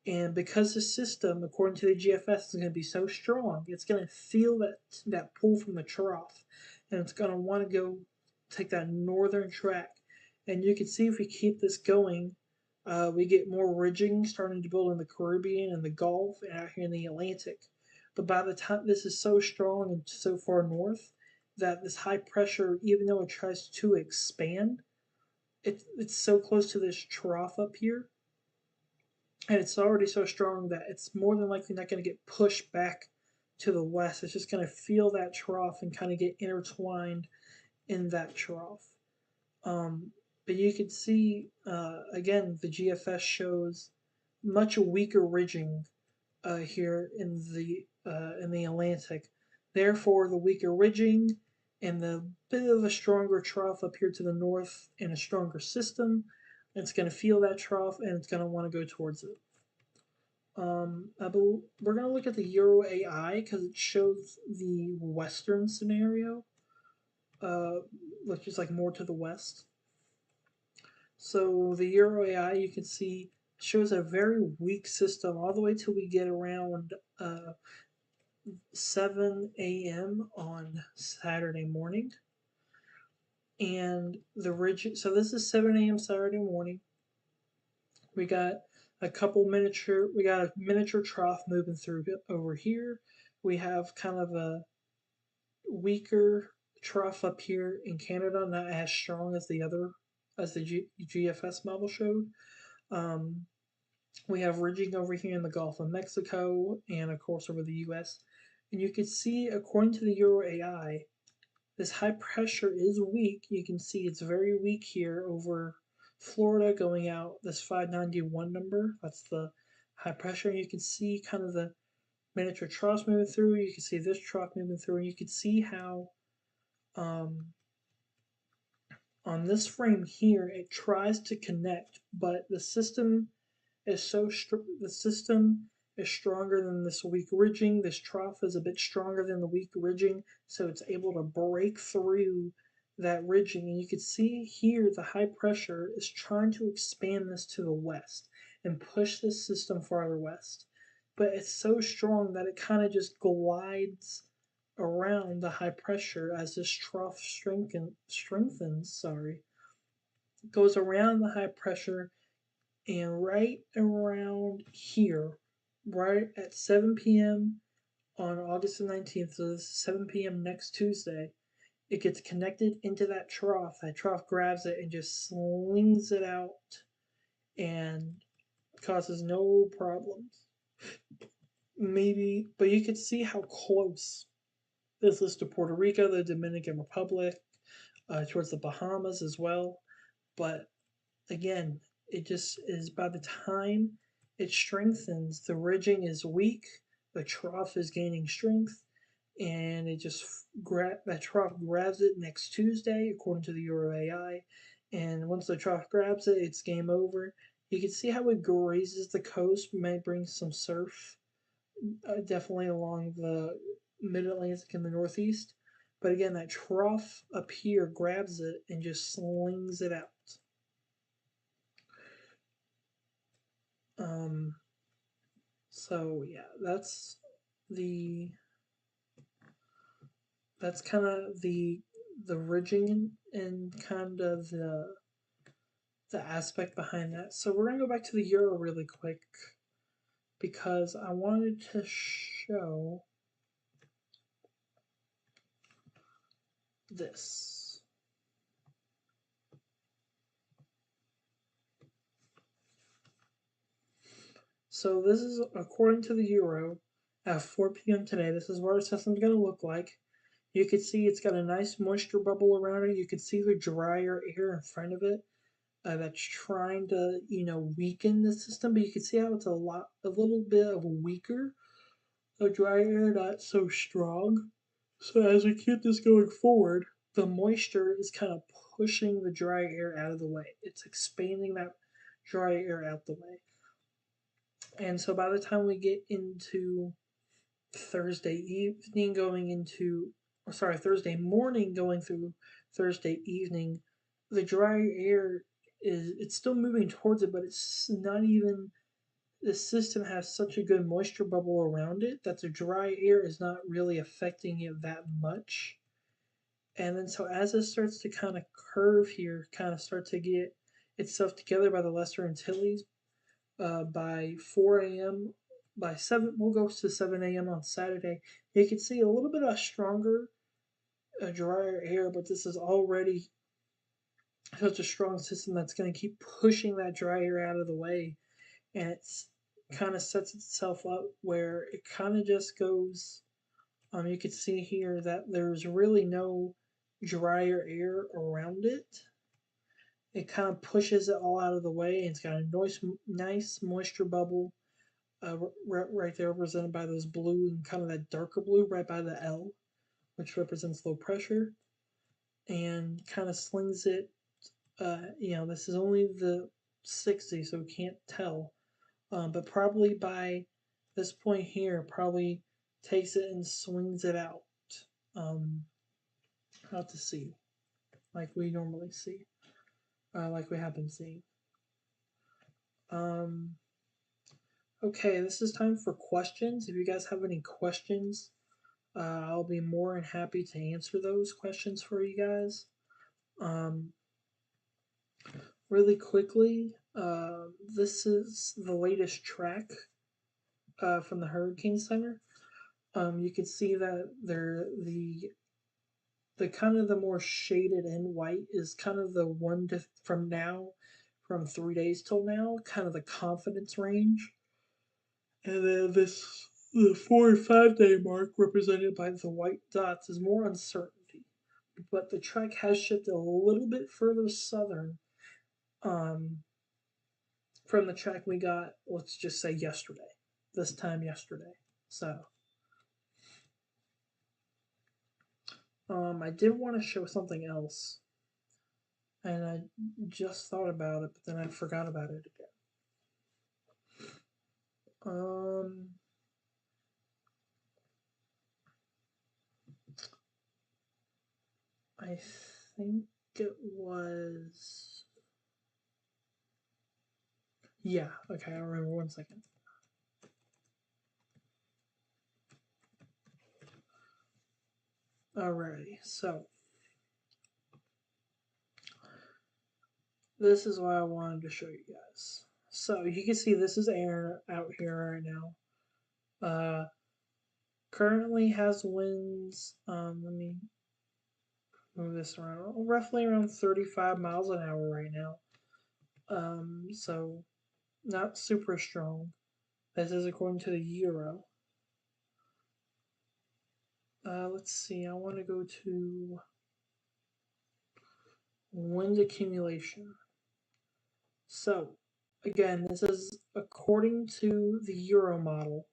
and because the system, according to the GFS, is going to be so strong, it's going to feel that pull from the trough, and it's going to want to go take that northern track. And you can see if we keep this going, we get more ridging starting to build in the Caribbean and the Gulf and out here in the Atlantic. But by the time this is so strong and so far north that this high pressure, even though it tries to expand, it's so close to this trough up here, and it's already so strong that it's more than likely not going to get pushed back to the west. It's just going to feel that trough and kind of get intertwined in that trough. Um, but you can see, again, the GFS shows much weaker ridging here in the Atlantic. Therefore, the weaker ridging and the bit of a stronger trough up here to the north and a stronger system, it's going to feel that trough and it's going to want to go towards it. We're going to look at the Euro AI because it shows the western scenario, uh, which is like more to the west. So the Euro AI, you can see, shows a very weak system all the way till we get around 7 a.m. on Saturday morning. And the ridge, so this is 7 a.m. Saturday morning. We got a couple miniature. We got a miniature trough moving through over here. We have kind of a weaker trough up here in Canada, not as strong as the other as the GFS model showed. Um, we have ridging over here in the Gulf of Mexico and of course over the U.S. And you can see, according to the Euro AI, this high pressure is weak. You can see it's very weak here over Florida going out this 591 number. That's the high pressure. And you can see kind of the miniature troughs moving through. You can see this trough moving through. And you can see how um, on this frame here it tries to connect, but the system is stronger than this weak ridging. This trough is a bit stronger than the weak ridging, so it's able to break through that ridging. And you can see here the high pressure is trying to expand this to the west and push this system farther west. But it's so strong that it kind of just glides around the high pressure as this trough strengthens. Sorry, it goes around the high pressure, and right around here, right at 7 p.m. on August the 19th, so this is 7 p.m. next Tuesday, it gets connected into that trough. That trough grabs it and just slings it out and causes no problems. Maybe, but you can see how close this is to Puerto Rico, the Dominican Republic, towards the Bahamas as well. But again, it just is by the time it strengthens, the ridging is weak, the trough is gaining strength, and it just that trough grabs it next Tuesday, according to the Euro AI. And once the trough grabs it, it's game over. You can see how it grazes the coast, might bring some surf, definitely along the mid Atlantic and the Northeast. But again, that trough up here grabs it and just slings it out. Um, so yeah, the that's kind of the ridging and kind of the aspect behind that. So we're gonna go back to the euro really quick because I wanted to show this. So this is according to the euro at 4 p.m. today. This is what our system's gonna look like. You can see it's got a nice moisture bubble around it. You can see the drier air in front of it. That's trying to weaken the system, but you can see how it's a little bit of a weaker, a dry air, not so strong. So as we keep this going forward, the moisture is kind of pushing the dry air out of the way. It's expanding that dry air out the way. And so by the time we get into Thursday evening going into, or sorry, Thursday morning going through Thursday evening, the dry air it's still moving towards it, but it's not even the system has such a good moisture bubble around it that the dry air is not really affecting it that much. And then so as it starts to kind of curve here, kind of start to get itself together by the Lesser Antilles, by 4 a.m. By 7, we'll go to 7 a.m. on Saturday. You can see a little bit of stronger, drier air, but this is already such a strong system that's going to keep pushing that dry air out of the way, and it's kind of sets itself up where it kind of just goes. You can see here that there's really no drier air around it. It kind of pushes it all out of the way, and it's got a nice moisture bubble right there, represented by those blue and kind of that darker blue right by the L, which represents low pressure, and kind of slings it. This is only the 60, so we can't tell. But probably by this point here, probably takes it and swings it out, um, out to sea, like we normally see, like we have been seeing. Um, okay, this is time for questions. If you guys have any questions, I'll be more than happy to answer those questions for you guys. Um, really quickly, this is the latest track from the Hurricane Center. You can see that the kind of the more shaded in white is kind of the one to, from now, from 3 days till now, kind of the confidence range, and then this the 4 and 5 day mark represented by the white dots is more uncertainty. But the track has shifted a little bit further southern um, from the track we got, let's just say yesterday, this time yesterday. So I did want to show something else, and I just thought about it, but then I forgot about it again. Um, I think it was. Yeah, okay, I remember. 1 second. Alrighty, so this is what I wanted to show you guys. So you can see this is Erin out here right now. Currently has winds. Let me move this around. Roughly around 35 miles an hour right now. So not super strong. This is according to the Euro. Let's see. I want to go to wind accumulation. So again, this is according to the Euro model.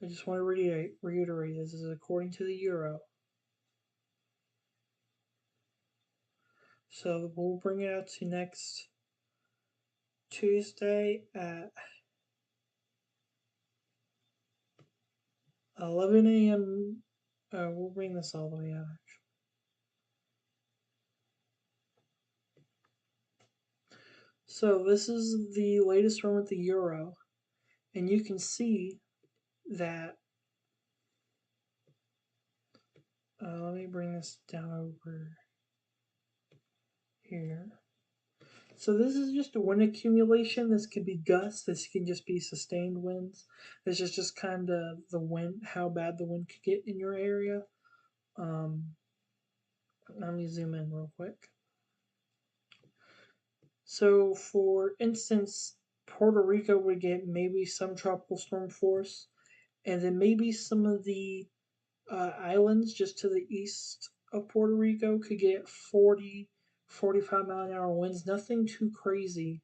I just want to reiterate this is according to the Euro. So we'll bring it out to next Tuesday at 11 a.m. We'll bring this all the way out. So this is the latest one with the Euro, and you can see that. Let me bring this down over here. So this is just a wind accumulation. This could be gusts. This can just be sustained winds. This is just kind of the wind, how bad the wind could get in your area. Um, Let me zoom in real quick. So, for instance, Puerto Rico would get maybe some tropical storm force, and then maybe some of the islands just to the east of Puerto Rico could get 40, 45 mile an hour winds. Nothing too crazy.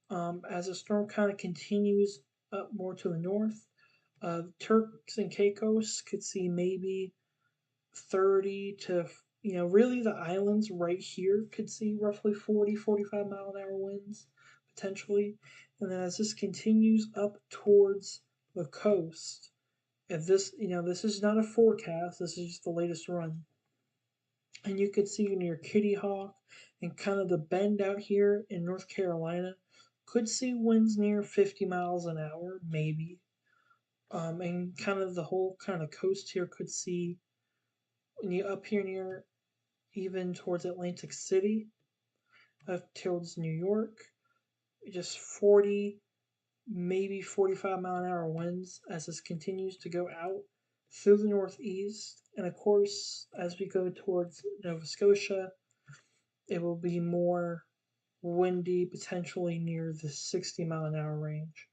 As the storm kind of continues up more to the north, Turks and Caicos could see maybe 30 to, really the islands right here could see roughly 40, 45 mile an hour winds potentially. And then as this continues up towards the coast, if this, this is not a forecast, this is just the latest run. And you could see near Kitty Hawk and kind of the bend out here in North Carolina could see winds near 50 miles an hour, maybe. And kind of the whole kind of coast here could see when you up here near even towards Atlantic City, up towards New York, just 40, maybe 45 mile an hour winds as this continues to go out through the northeast. And of course, as we go towards Nova Scotia, it will be more windy, potentially near the 60 mile an hour range.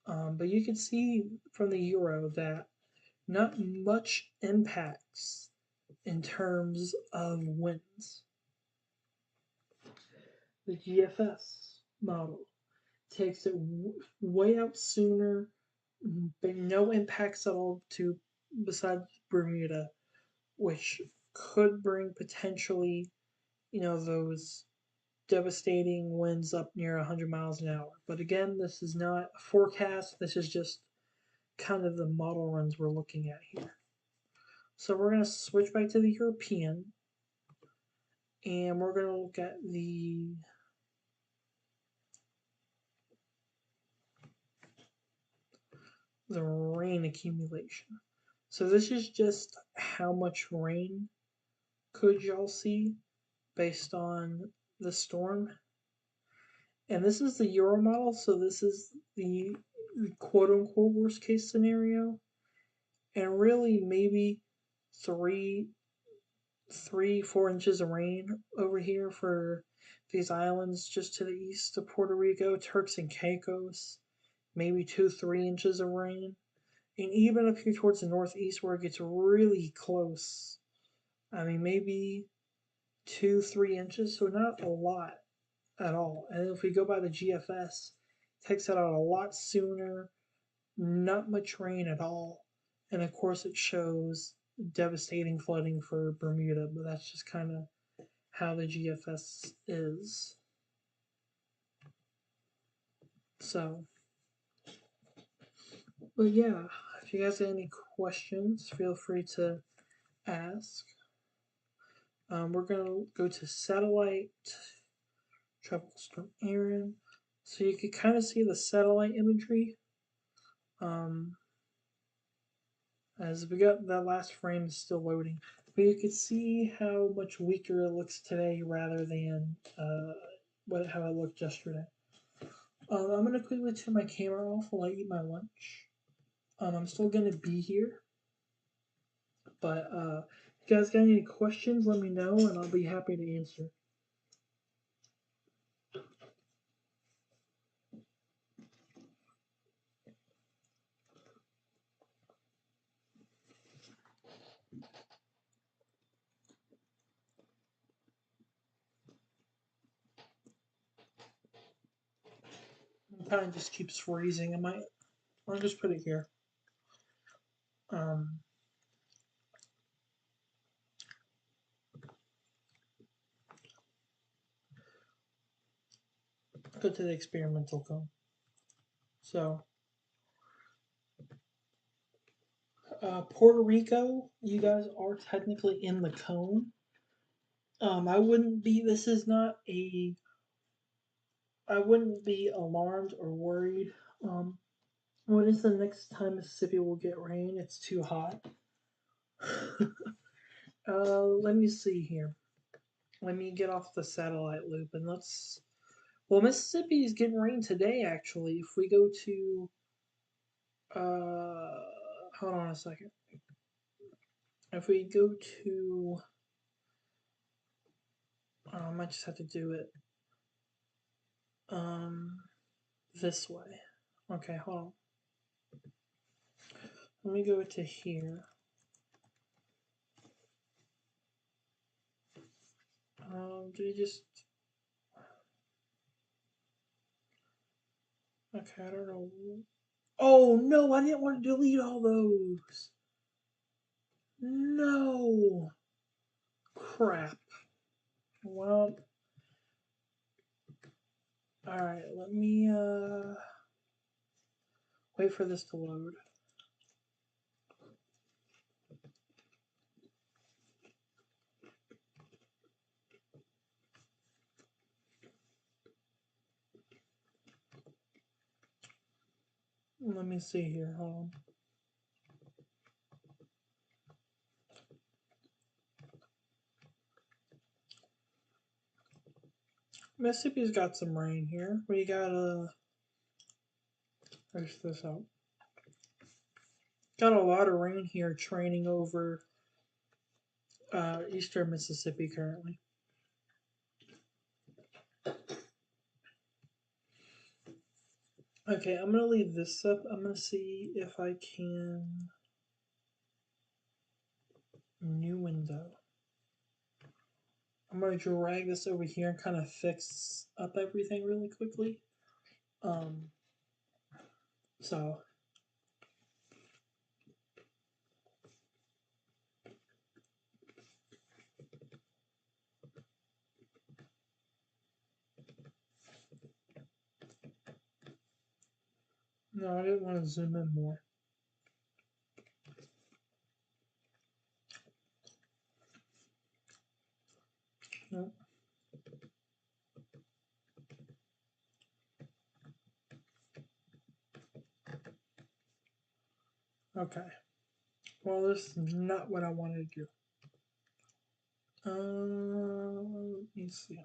But you can see from the Euro that not much impacts in terms of winds. The GFS model takes it way out sooner, but no impacts at all to besides Bermuda, which could bring potentially, those devastating winds up near 100 miles an hour. But again, this is not a forecast. This is just kind of the model runs we're looking at here. So we're going to switch back to the European, and we're going to look at the rain accumulation. So this is just how much rain could y'all see based on the storm. And this is the Euro model, so this is the quote unquote worst case scenario. And really, maybe three, 4 inches of rain over here for these islands just to the east of Puerto Rico, Turks and Caicos. Maybe 2, 3 inches of rain. And even up here towards the northeast where it gets really close, I mean, maybe 2, 3 inches, so not a lot at all. And if we go by the GFS, it takes it out a lot sooner, not much rain at all. And of course, it shows devastating flooding for Bermuda, but that's just kind of how the GFS is. So, but yeah, if you guys have any questions, feel free to ask. We're going to go to satellite tropical storm Erin. So you can kind of see the satellite imagery. Um, as we got that last frame is still loading, but you can see how much weaker it looks today rather than how it looked yesterday. I'm gonna quickly turn my camera off while I eat my lunch. I'm still gonna be here, but if you guys got any questions, let me know and I'll be happy to answer. It kind of just keeps freezing. I'll just put it here. Um, go to the experimental cone. So, Puerto Rico, you guys are technically in the cone. I wouldn't be. This is not a. I wouldn't be alarmed or worried. When is the next time Mississippi will get rain? It's too hot. Let me see here. Let me get off the satellite loop and let's. Well, Mississippi is getting rain today. Actually, if we go to. Hold on a second. If we go to. I might just have to do it. Um, this way. Okay, hold on. Let me go to here. Do you just? Okay, I don't know. Oh no, I didn't want to delete all those. No. Crap. Well, alright, let me wait for this to load. Let me see here. Hold on. Mississippi's got some rain here. We got there's this out. Got a lot of rain here training over eastern Mississippi currently. Okay, I'm gonna leave this up. I'm gonna see if I can new window. I'm gonna drag this over here and kind of fix up everything really quickly. Um, so no, I didn't want to zoom in more. Nope. Okay. Well, this is not what I wanted to do. Let me see.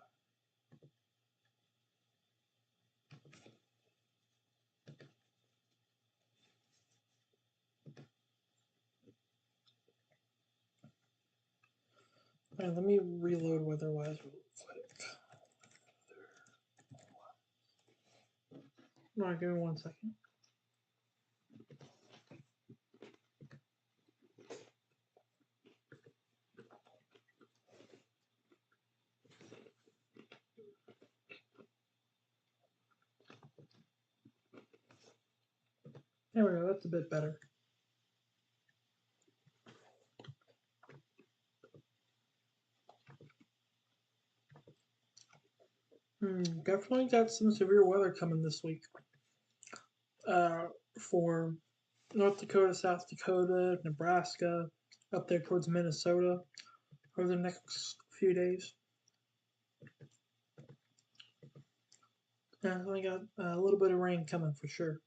Alright, let me reload weather-wise real quick. Alright, give me 1 second. There we go, that's a bit better. Definitely got some severe weather coming this week. For North Dakota, South Dakota, Nebraska, up there towards Minnesota over the next few days. Definitely got a little bit of rain coming for sure.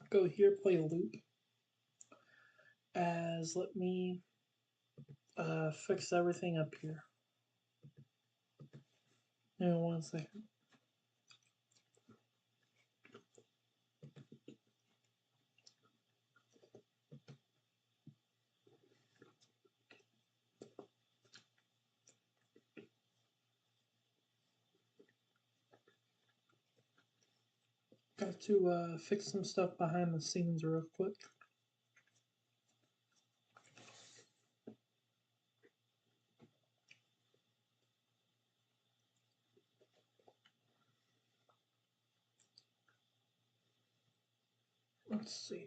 Go here, play a loop. Let me fix everything up here. Give me 1 second. Got to fix some stuff behind the scenes real quick. Let's see.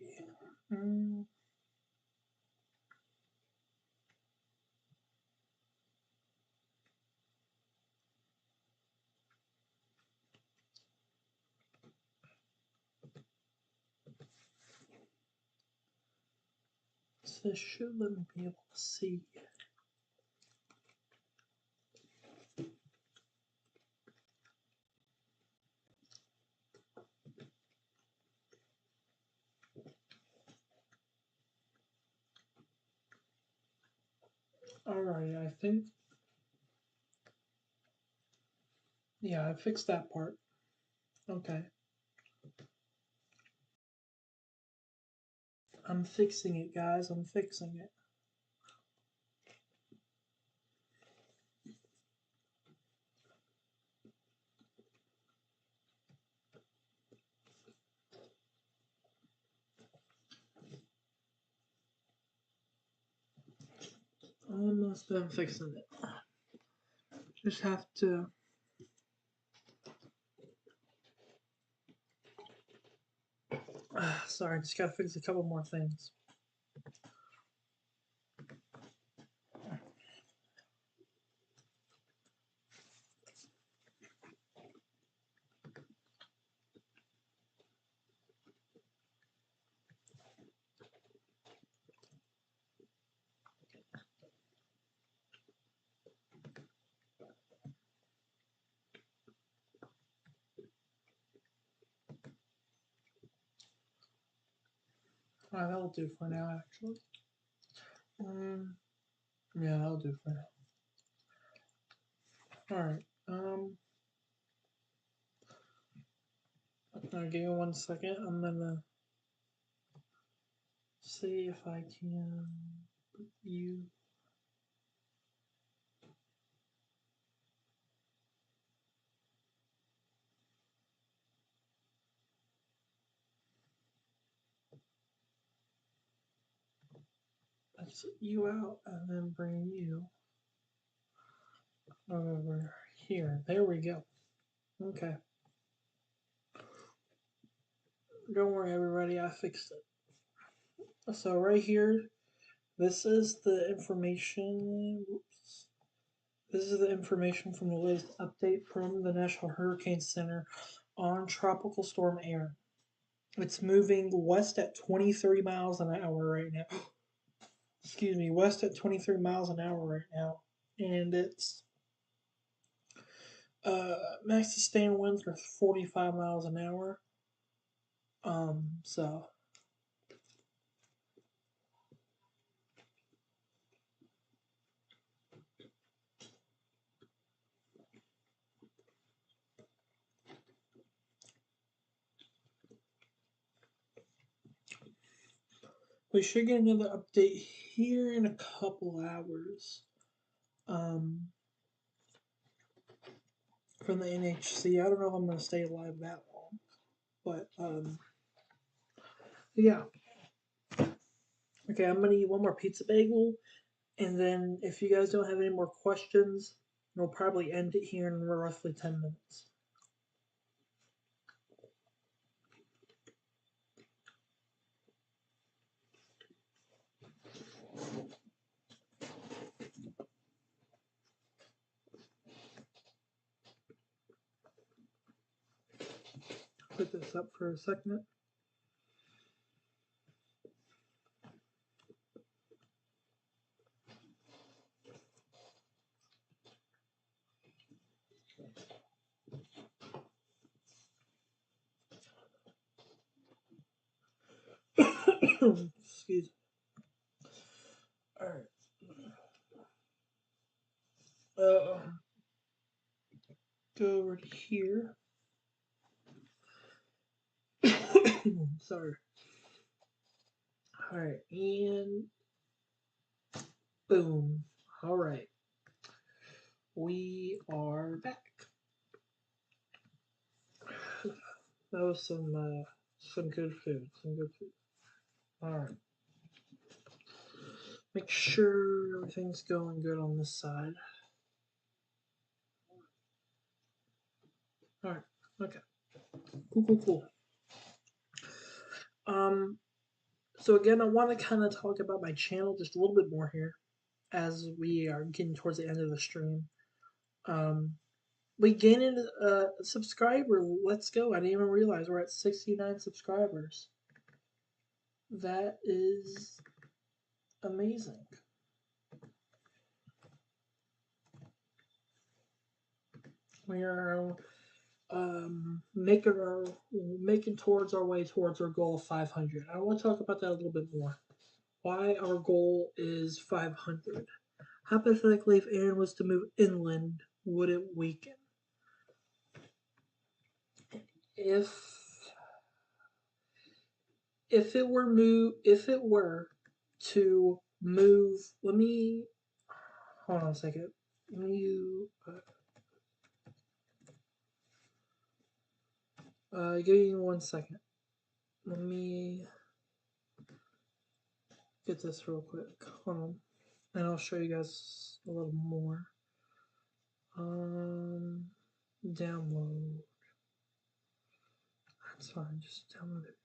This should let me be able to see. Alright, I think. Yeah, I fixed that part. Okay. I'm fixing it, guys. I'm fixing it. Almost done fixing it. Just have to. Sorry, just gotta fix a couple more things. Alright, that'll do for now, actually. Yeah, that'll do for now. Alright, give me 1 second. I'm gonna see if I can put you. Exit you out and then bring you over here. There we go. Okay. Don't worry, everybody. I fixed it. So right here, this is the information. Whoops. This is the information from the latest update from the National Hurricane Center on Tropical Storm Erin. It's moving west at 23 miles an hour right now. Excuse me, west at 23 miles an hour right now. And its max sustained winds are 45 miles an hour. So We should get another update here in a couple hours. Um, from the NHC. I don't know if I'm gonna stay alive that long, but yeah. Okay, I'm gonna eat one more pizza bagel, and then if you guys don't have any more questions, we'll probably end it here in roughly 10 minutes. Put this up for a second. Excuse me. All right. Go over to here. Sorry. All right, and boom. All right, we are back. That was some good food. Some good food. All right. Make sure everything's going good on this side. All right. Okay. Cool. Cool. Cool. Um. So again, I want to kind of talk about my channel just a little bit more here, as we are getting towards the end of the stream. Um. We gained a subscriber. Let's go. I didn't even realize we're at 69 subscribers. That is amazing. We are making towards our way towards our goal of 500. I want to talk about that a little bit more. Why our goal is 500. Hypothetically, if Erin was to move inland, would it weaken? If if it were to move, let me hold on a second. Let me give me 1 second. Let me get this real quick. Hold on. And I'll show you guys a little more. Download. That's fine, just download it.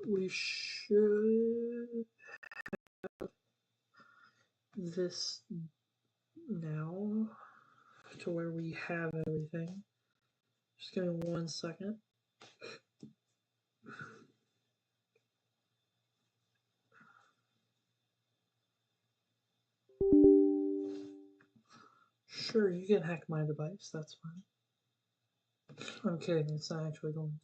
We should this now to where we have everything. Just give me 1 second. Sure, you can hack my device, that's fine. I'm kidding, it's not actually going.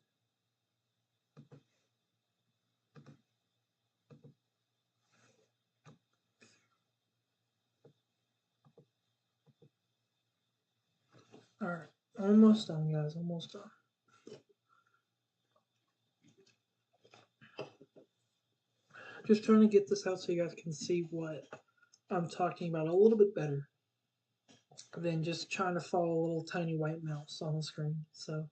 Alright, almost done, guys, almost done. Just trying to get this out so you guys can see what I'm talking about a little bit better than just trying to follow a little tiny white mouse on the screen. So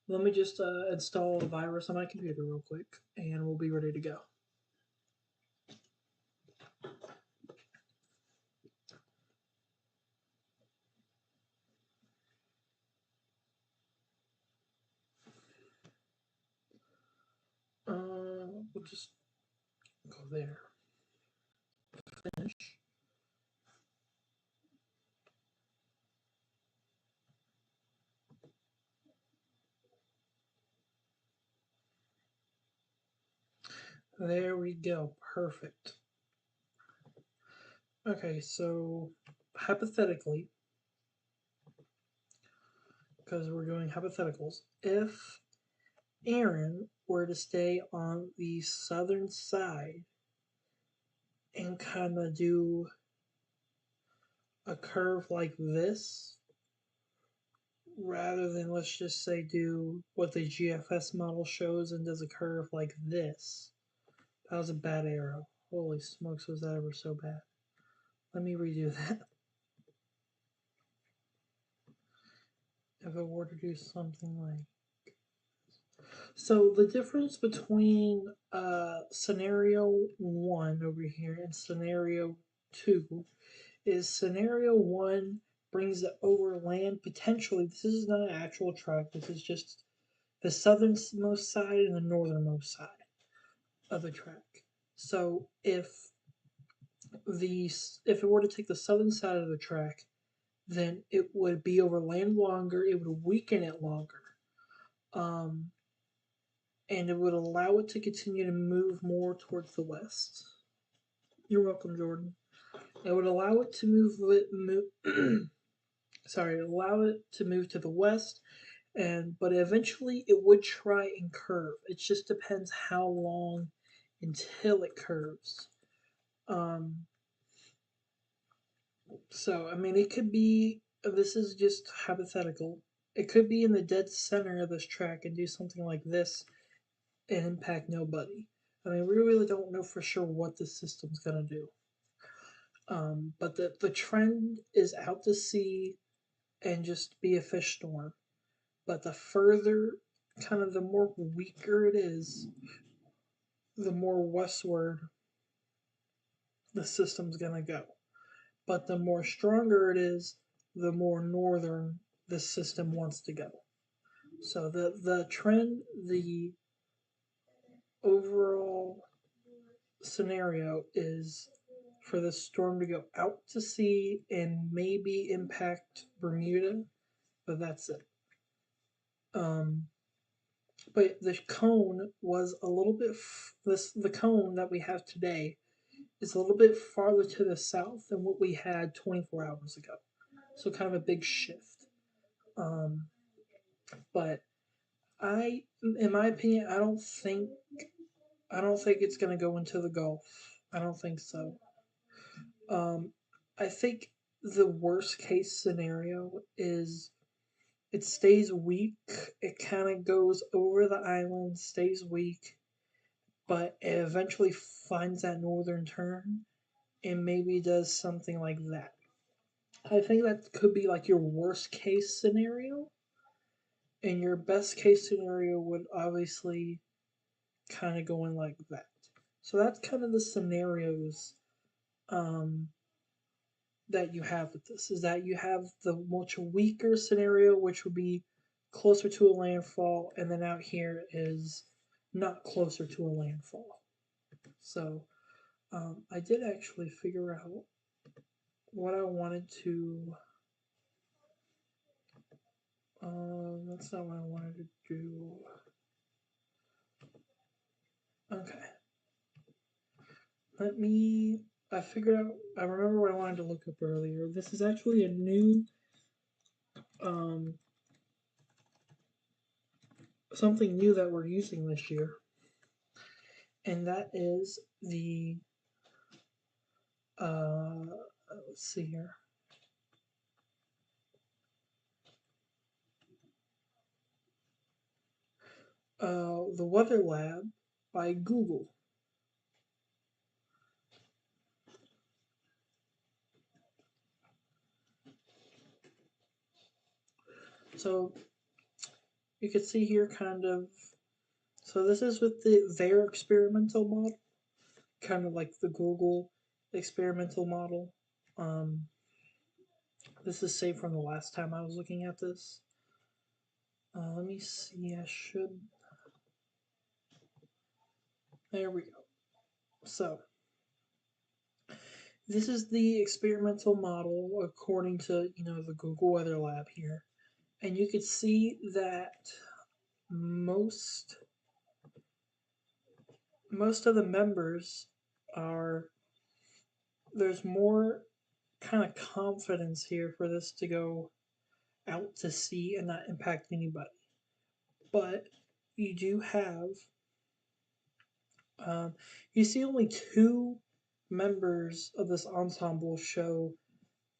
let me just install a virus on my computer real quick, and we'll be ready to go. We'll just go there. Finish. There we go. Perfect. Okay, so hypothetically, because we're doing hypotheticals, if Erin were to stay on the southern side and kind of do a curve like this, rather than, let's just say, do what the GFS model shows and does a curve like this. That was a bad arrow. Holy smokes, was that ever so bad. Let me redo that. If I were to do something like. So the difference between scenario 1 over here and scenario 2 is scenario 1 brings it over land potentially. This is not an actual track, this is just the southernmost side and the northernmost side of the track. So if it were to take the southern side of the track, then it would be over land longer, it would weaken it longer. Um, and it would allow it to continue to move more towards the west. You're welcome, Jordan. It would allow it to allow it to move to the west, but eventually it would try and curve. It just depends how long until it curves. Um, so I mean, it could be. This is just hypothetical. It could be in the dead center of this track and do something like this and impact nobody. I mean, we really don't know for sure what the system's gonna do. But the trend is out to sea and just be a fish storm. But the further, kind of the more weaker it is, the more westward the system's gonna go. But the more stronger it is, the more northern the system wants to go. So the trend, the overall scenario is for the storm to go out to sea and maybe impact Bermuda, but that's it. Um, but the cone was a little bit the cone that we have today is a little bit farther to the south than what we had 24 hours ago. So kind of a big shift. Um, but in my opinion, I don't think it's going to go into the Gulf. I don't think so. Um, I think the worst case scenario is it stays weak. It kind of goes over the island, stays weak, but it eventually finds that northern turn and maybe does something like that. I think that could be like your worst case scenario, and your best case scenario would obviously kind of go in like that. So that's kind of the scenarios um, that you have with this is that you have the much weaker scenario, which would be closer to a landfall, and then out here is not closer to a landfall. So I did actually figure out what I wanted to. That's not what I wanted to do. Okay, let me. I figured out. I remember what I wanted to look up earlier. This is actually a new um, something new that we're using this year, and that is the uh, let's see here. The Weather Lab by Google. So you can see here kind of. So this is with their experimental model, kind of like the Google experimental model. Um, this is saved from the last time I was looking at this. Let me see. I should. There we go. So this is the experimental model according to the Google Weather Lab here, and you can see that most most of the members are there's more kind of confidence here for this to go out to sea and not impact anybody. But you do have um, you see only two members of this ensemble show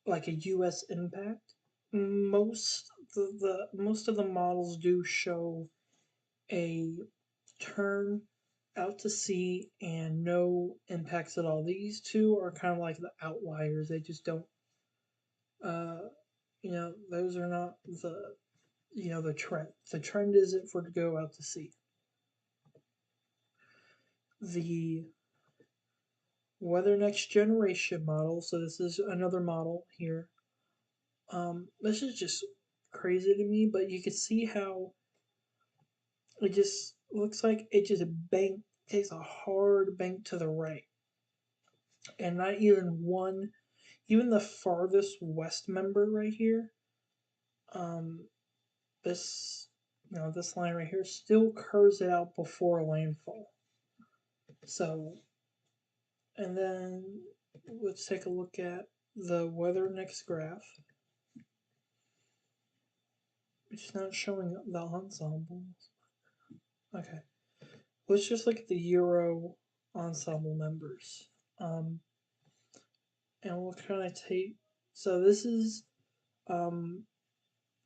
like a U.S. impact. Most the most of the models do show a turn out to sea and no impacts at all. These two are kind of like the outliers. They just don't. Uh, those are not the trend. The trend isn't for to go out to sea. The Weather Next Generation model. So this is another model here. This is just crazy to me, but you can see how it just looks like it just takes a hard bank to the right, and not even one, even the farthest west member right here. Um, this this line right here still curves it out before landfall. So, and then let's take a look at the weather next graph. It's not showing the ensembles. Okay, let's just look at the Euro ensemble members. Um, and we'll kind of take. So this is um,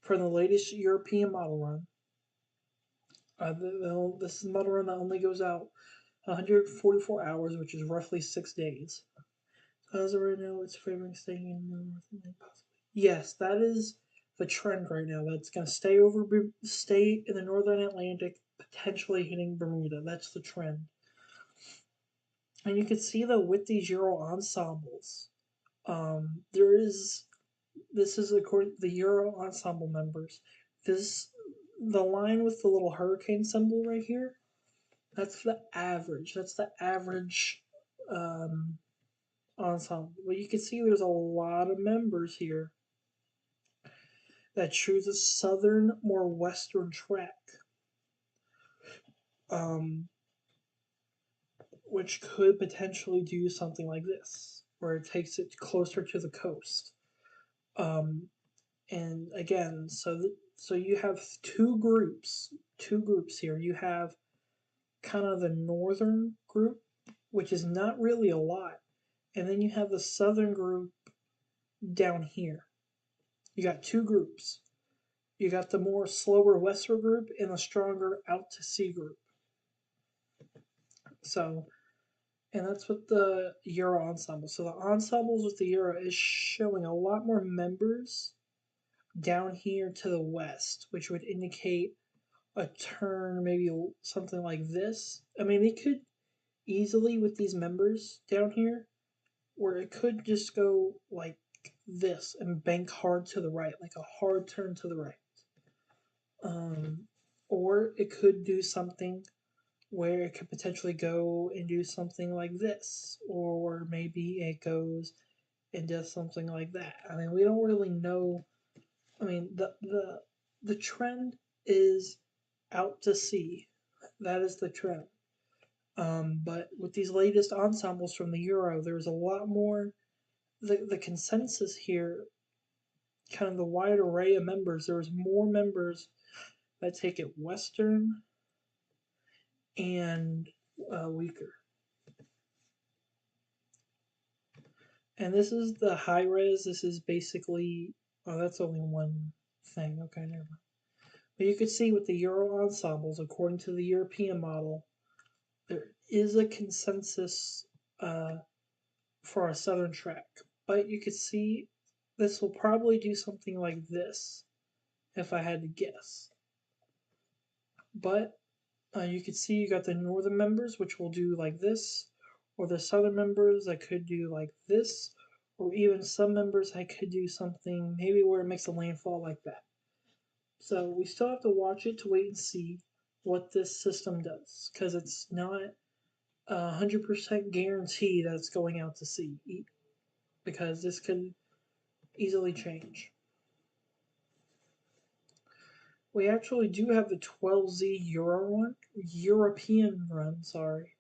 for the latest European model run. This is a model run that only goes out 144 hours, which is roughly 6 days. As of right now, it's favoring staying in the North Atlantic possibly. Yes, that is the trend right now. That's going to stay in the Northern Atlantic, potentially hitting Bermuda. That's the trend. And you can see though with these Euro ensembles, there is this is according to the Euro ensemble members. This the line with the little hurricane symbol right here. That's the average. That's the average um, ensemble. Well, you can see there's a lot of members here that choose a southern, more western track, um, which could potentially do something like this, where it takes it closer to the coast. Um, and again, so you have two groups here. You have kind of the northern group, which is not really a lot, and then you have the southern group down here. You got two groups. You got the more slower western group and the stronger out to sea group. So, and that's what the Euro ensemble. So the ensembles with the Euro is showing a lot more members down here to the west, which would indicate a turn, maybe something like this. I mean, they could easily with these members down here, where it could just go like this and bank hard to the right, like a hard turn to the right. Um, or it could do something where it could potentially go and do something like this, or maybe it goes and does something like that. I mean, we don't really know. I mean, the trend is out to sea. That is the trend. But with these latest ensembles from the Euro, there's a lot more. The consensus here, kind of the wide array of members, there's more members that take it Western and weaker. And this is the high res. This is basically, oh, that's only one thing. Okay, never mind. But you can see with the Euro ensembles, according to the European model, there is a consensus for a southern track. But you could see this will probably do something like this, if I had to guess. But you can see you got the northern members, which will do like this, or the southern members that could do like this, or even some members that could do something maybe where it makes a landfall like that. So we still have to watch it to wait and see what this system does, because it's not 100% guarantee that it's going out to sea, because this could easily change. We actually do have the 12Z European run, sorry.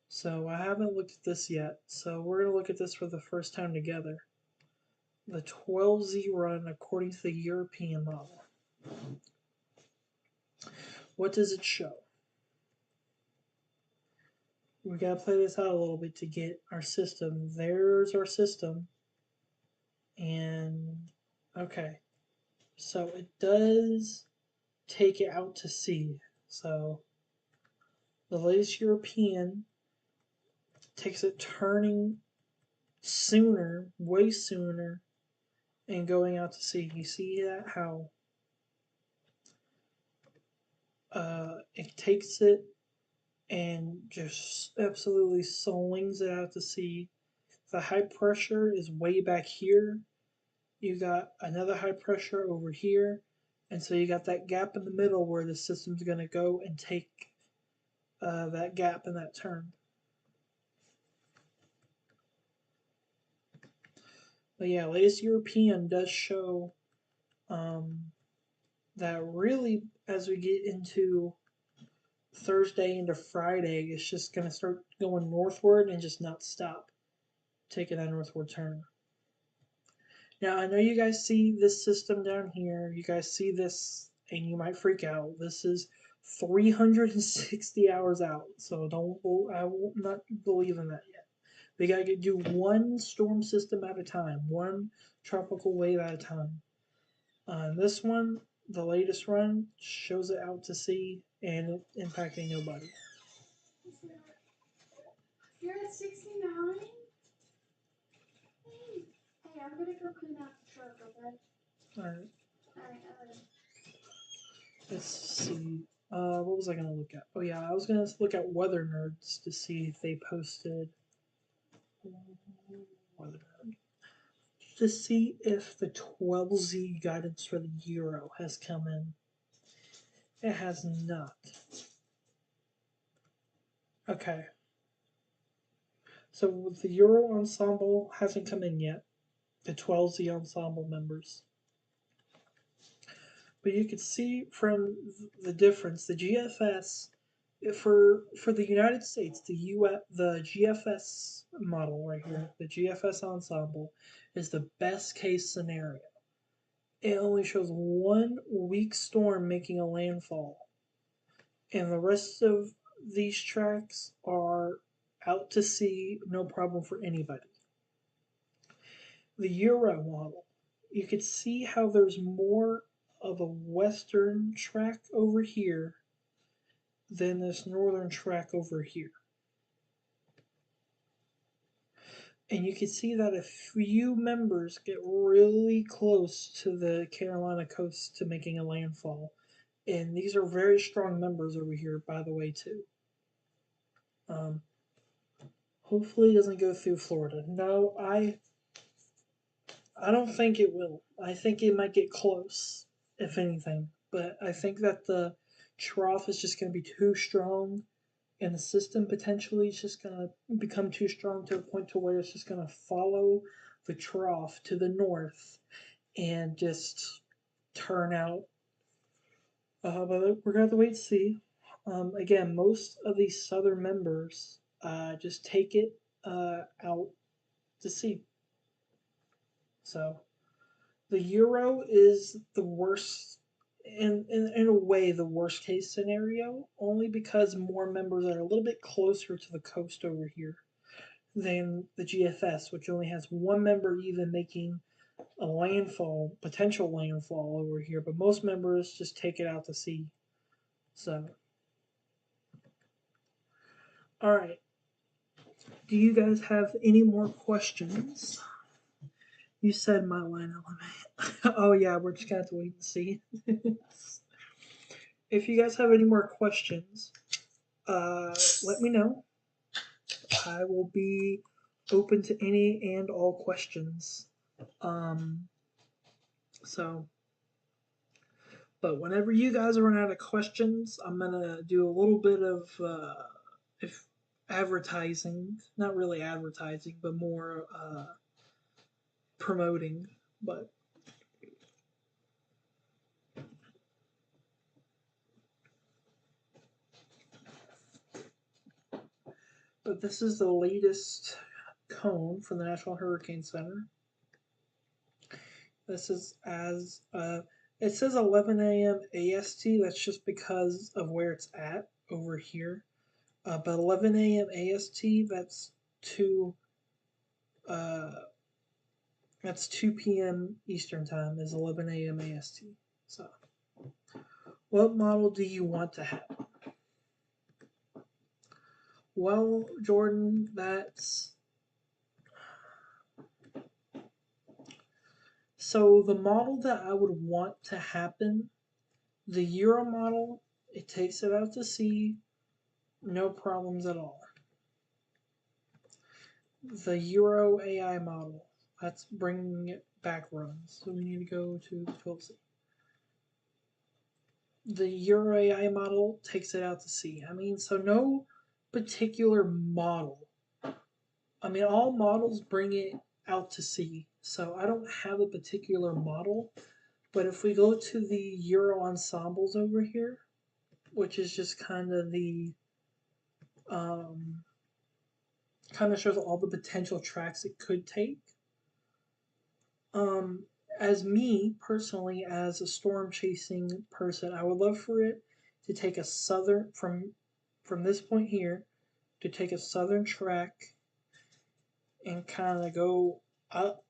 So I haven't looked at this yet. So we're going to look at this for the first time together. The 12Z run according to the European model. What does it show? We got to play this out a little bit to get our system. There's our system. And okay. So it does take it out to sea. So the latest European takes it turning sooner, way sooner, and going out to sea. You see that how it takes it and just absolutely slings it out to sea. The high pressure is way back here. You got another high pressure over here, and so you got that gap in the middle where the system's going to go and take that gap and that turn. But yeah, latest European does show um, that really as we get into Thursday into Friday, it's just going to start going northward and just not stop, taking that northward turn. Now, I know you guys see this system down here. You guys see this, and you might freak out. This is 360 hours out, so don't. I will not believe in that yet. We gotta do one storm system at a time, one tropical wave at a time. This one, the latest run, shows it out to sea and impacting nobody. You're at 69? Hey, I'm gonna go clean out the truck, okay? All right, Alright, let's see. What was I gonna look at? Oh yeah, I was gonna look at Weather Nerds to see if they posted Weather Nerd to see if the 12Z guidance for the Euro has come in. It has not. Okay, so the Euro ensemble hasn't come in yet. The 12Z ensemble members. But you can see from the difference, the GFS for the United States, the GFS model right here, the GFS ensemble is the best case scenario. It only shows one weak storm making a landfall, and the rest of these tracks are out to sea, no problem for anybody. The Euro model, you could see how there's more of a western track over here than this northern track over here. And you can see that a few members get really close to the Carolina coast to making a landfall. And these are very strong members over here, by the way, too. Um, Hopefully it doesn't go through Florida. No, I don't think it will. I think it might get close, if anything. But I think that the trough is just going to be too strong, and the system potentially is just going to become too strong to a point to where it's just going to follow the trough to the north and just turn out. But we're going to have to wait and see. Again, most of these southern members just take it out to sea. So the euro is the worst in a way the worst case scenario only because more members are a little bit closer to the coast over here than the GFS, which only has one member even making a landfall, potential landfall over here, but most members just take it out to sea. So, all right. Do you guys have any more questions? You said my line element. Oh yeah, we're just gonna have to wait and see. If you guys have any more questions, let me know. I will be open to any and all questions. Um, so, but whenever you guys run out of questions, I'm gonna do a little bit of if advertising, not really advertising, but more promoting. But this is the latest cone from the National Hurricane Center. This is as it says 11 a.m. AST. That's just because of where it's at over here. But 11 a.m. AST. That's to uh, That's 2 p.m. Eastern time is 11 a.m. AST. So, what model do you want to have? Well, Jordan, that's so the model that I would want to happen, the Euro model, it takes it out to sea, no problems at all. The Euro AI model, that's bringing it back runs. So we need to go to the 12C. The Euro AI model takes it out to sea. I mean, so no particular model. I mean, all models bring it out to sea. So I don't have a particular model. But if we go to the Euro ensembles over here, which is just um, kind of shows all the potential tracks it could take. Um, as me personally, as a storm chasing person, I would love for it to take a southern from this point here to take a southern track and kind of go up,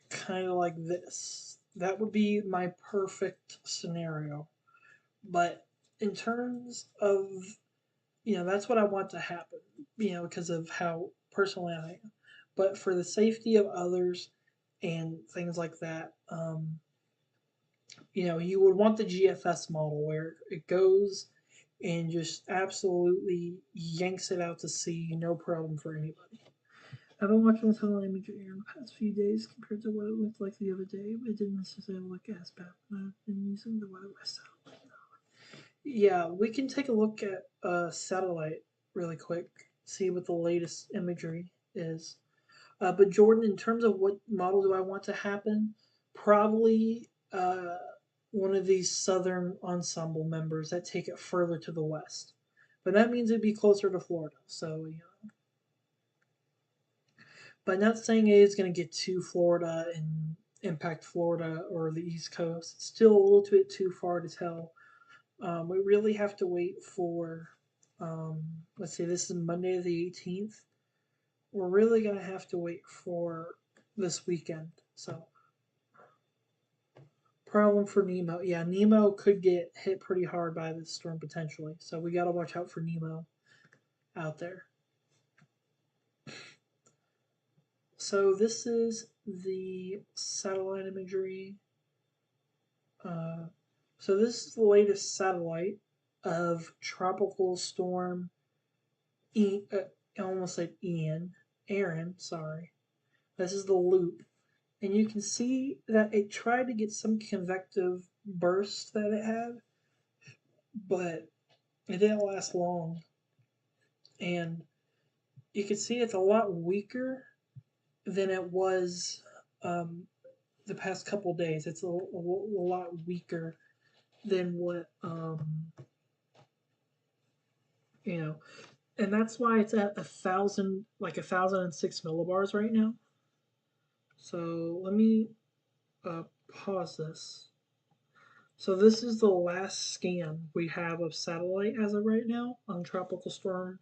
kind of like this. That would be my perfect scenario. But in terms of that's what I want to happen, because of how personally I am. But for the safety of others and things like that, you would want the GFS model where it goes and just absolutely yanks it out to sea, no problem for anybody. I've been watching this whole image air in the past few days compared to what it looked like the other day. It didn't necessarily look as bad when I've been using the weather myself. Yeah, we can take a look at satellite really quick, see what the latest imagery is. But Jordan, in terms of what model do I want to happen, probably one of these southern ensemble members that take it further to the west. But that means it'd be closer to Florida. So, but not saying it is going to get to Florida and impact Florida or the East Coast. It's still a little bit too far to tell. We really have to wait for, let's see, this is Monday the 18th. We're really going to have to wait for this weekend. So, problem for Nemo. Yeah, Nemo could get hit pretty hard by this storm potentially. So, we got to watch out for Nemo out there. So, this is the satellite imagery. Uh, so, this is the latest satellite of Tropical Storm I almost said Ian, Erin, sorry. This is the loop. And you can see that it tried to get some convective burst that it had, but it didn't last long. And you can see it's a lot weaker than it was um, the past couple days. It's a lot weaker than what, you know, and that's why it's at 1,006 millibars right now. So let me pause this. So this is the last scan we have of satellite as of right now on Tropical Storm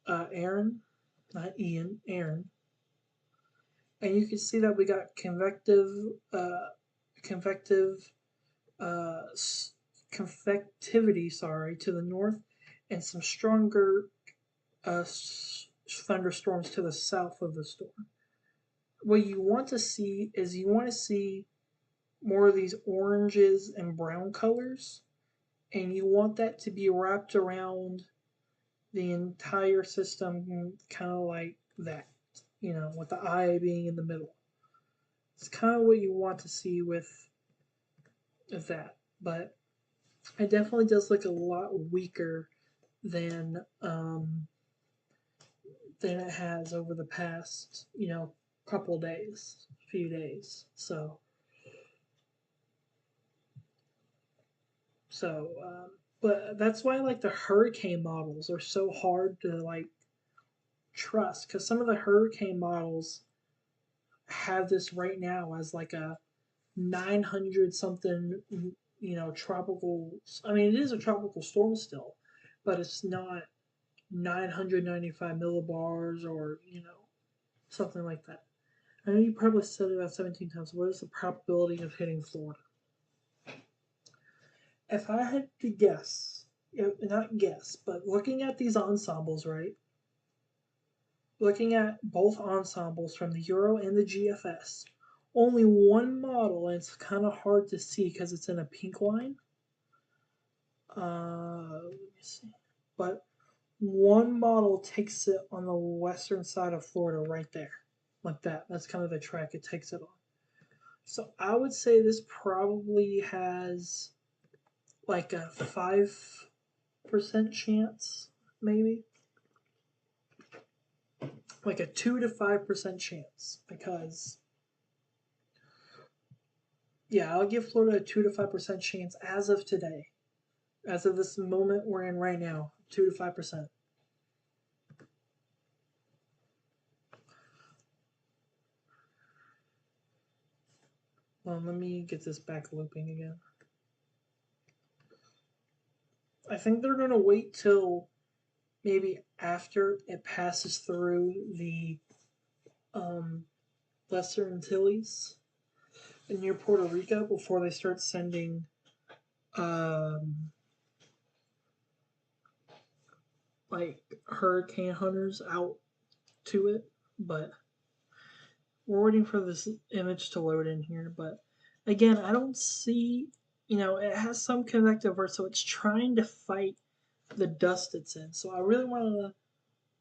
Erin, not Ian, Erin. And you can see that we got convective, uh, convectivity, sorry, to the north, and some stronger uh, thunderstorms to the south of the storm. What you want to see is you want to see more of these oranges and brown colors, and you want that to be wrapped around the entire system, kind of like that, with the eye being in the middle. It's kind of what you want to see with that, but it definitely does look a lot weaker than than it has over the past, couple days, few days. So, but that's why like the hurricane models are so hard to like trust because some of the hurricane models have this right now as like a 900 something, tropical. I mean, it is a tropical storm still, but it's not 995 millibars or something like that. I know you probably said it about 17 times. What is the probability of hitting Florida? If I had to guess, not guess, but looking at these ensembles, right? Looking at both ensembles from the Euro and the GFS, only one model, and it's kind of hard to see because it's in a pink line. Let me see. But one model takes it on the western side of Florida right there. Like that. That's kind of the track it takes it on. So I would say this probably has like a 5% chance, maybe. Like a 2 to 5% chance. Because, yeah, I'll give Florida a 2 to 5% chance as of today. As of this moment we're in right now. 2 to 5%. Well, let me get this back looping again. I think they're going to wait till maybe after it passes through the um, Lesser Antilles and near Puerto Rico before they start sending um, like hurricane hunters out to it. But we're waiting for this image to load in here. But again, I don't see, it has some convective verse, so it's trying to fight the dust it's in. So I really want to.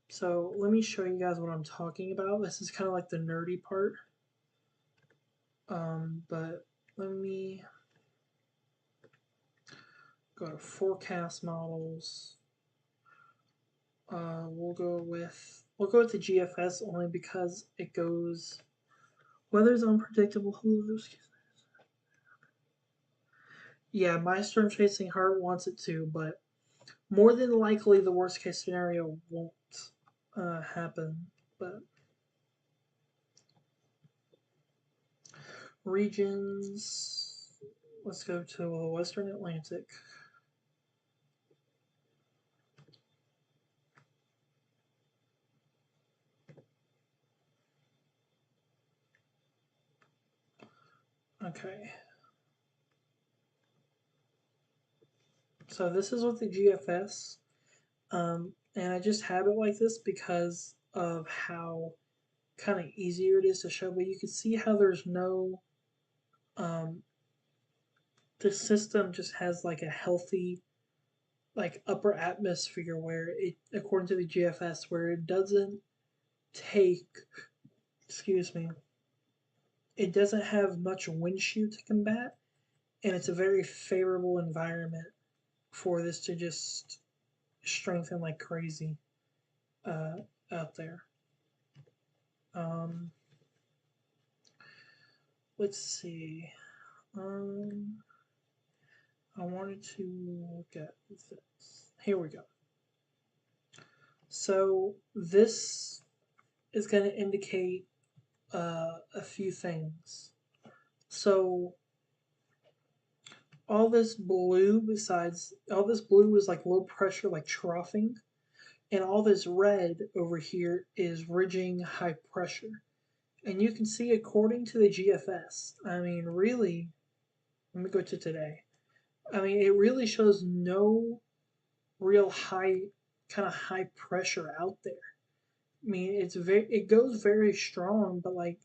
So let me show you guys what I'm talking about. This is kind of like the nerdy part. But let me go to forecast models. We'll go with the GFS only because it goes weather's unpredictable. Yeah, my storm chasing heart wants it to, but more than likely the worst case scenario won't happen. But regions, let's go to the Western Atlantic. Okay. So this is with the GFS, and I just have it like this because of how kind of easier it is to show. But you can see how there's no, um, the system just has like a healthy, like upper atmosphere where it, according to the GFS, where it doesn't take, excuse me, it doesn't have much wind shear to combat, and it's a very favorable environment for this to just strengthen like crazy uh, out there. Um, let's see. Um, I wanted to look at this. Here we go. So this is going to indicate a few things. So all this blue is like low pressure, like troughing, and all this red over here is ridging high pressure. And you can see, according to the GFS, I mean, really, let me go to today. I mean, it really shows no real high pressure out there. I mean, it goes very strong, but like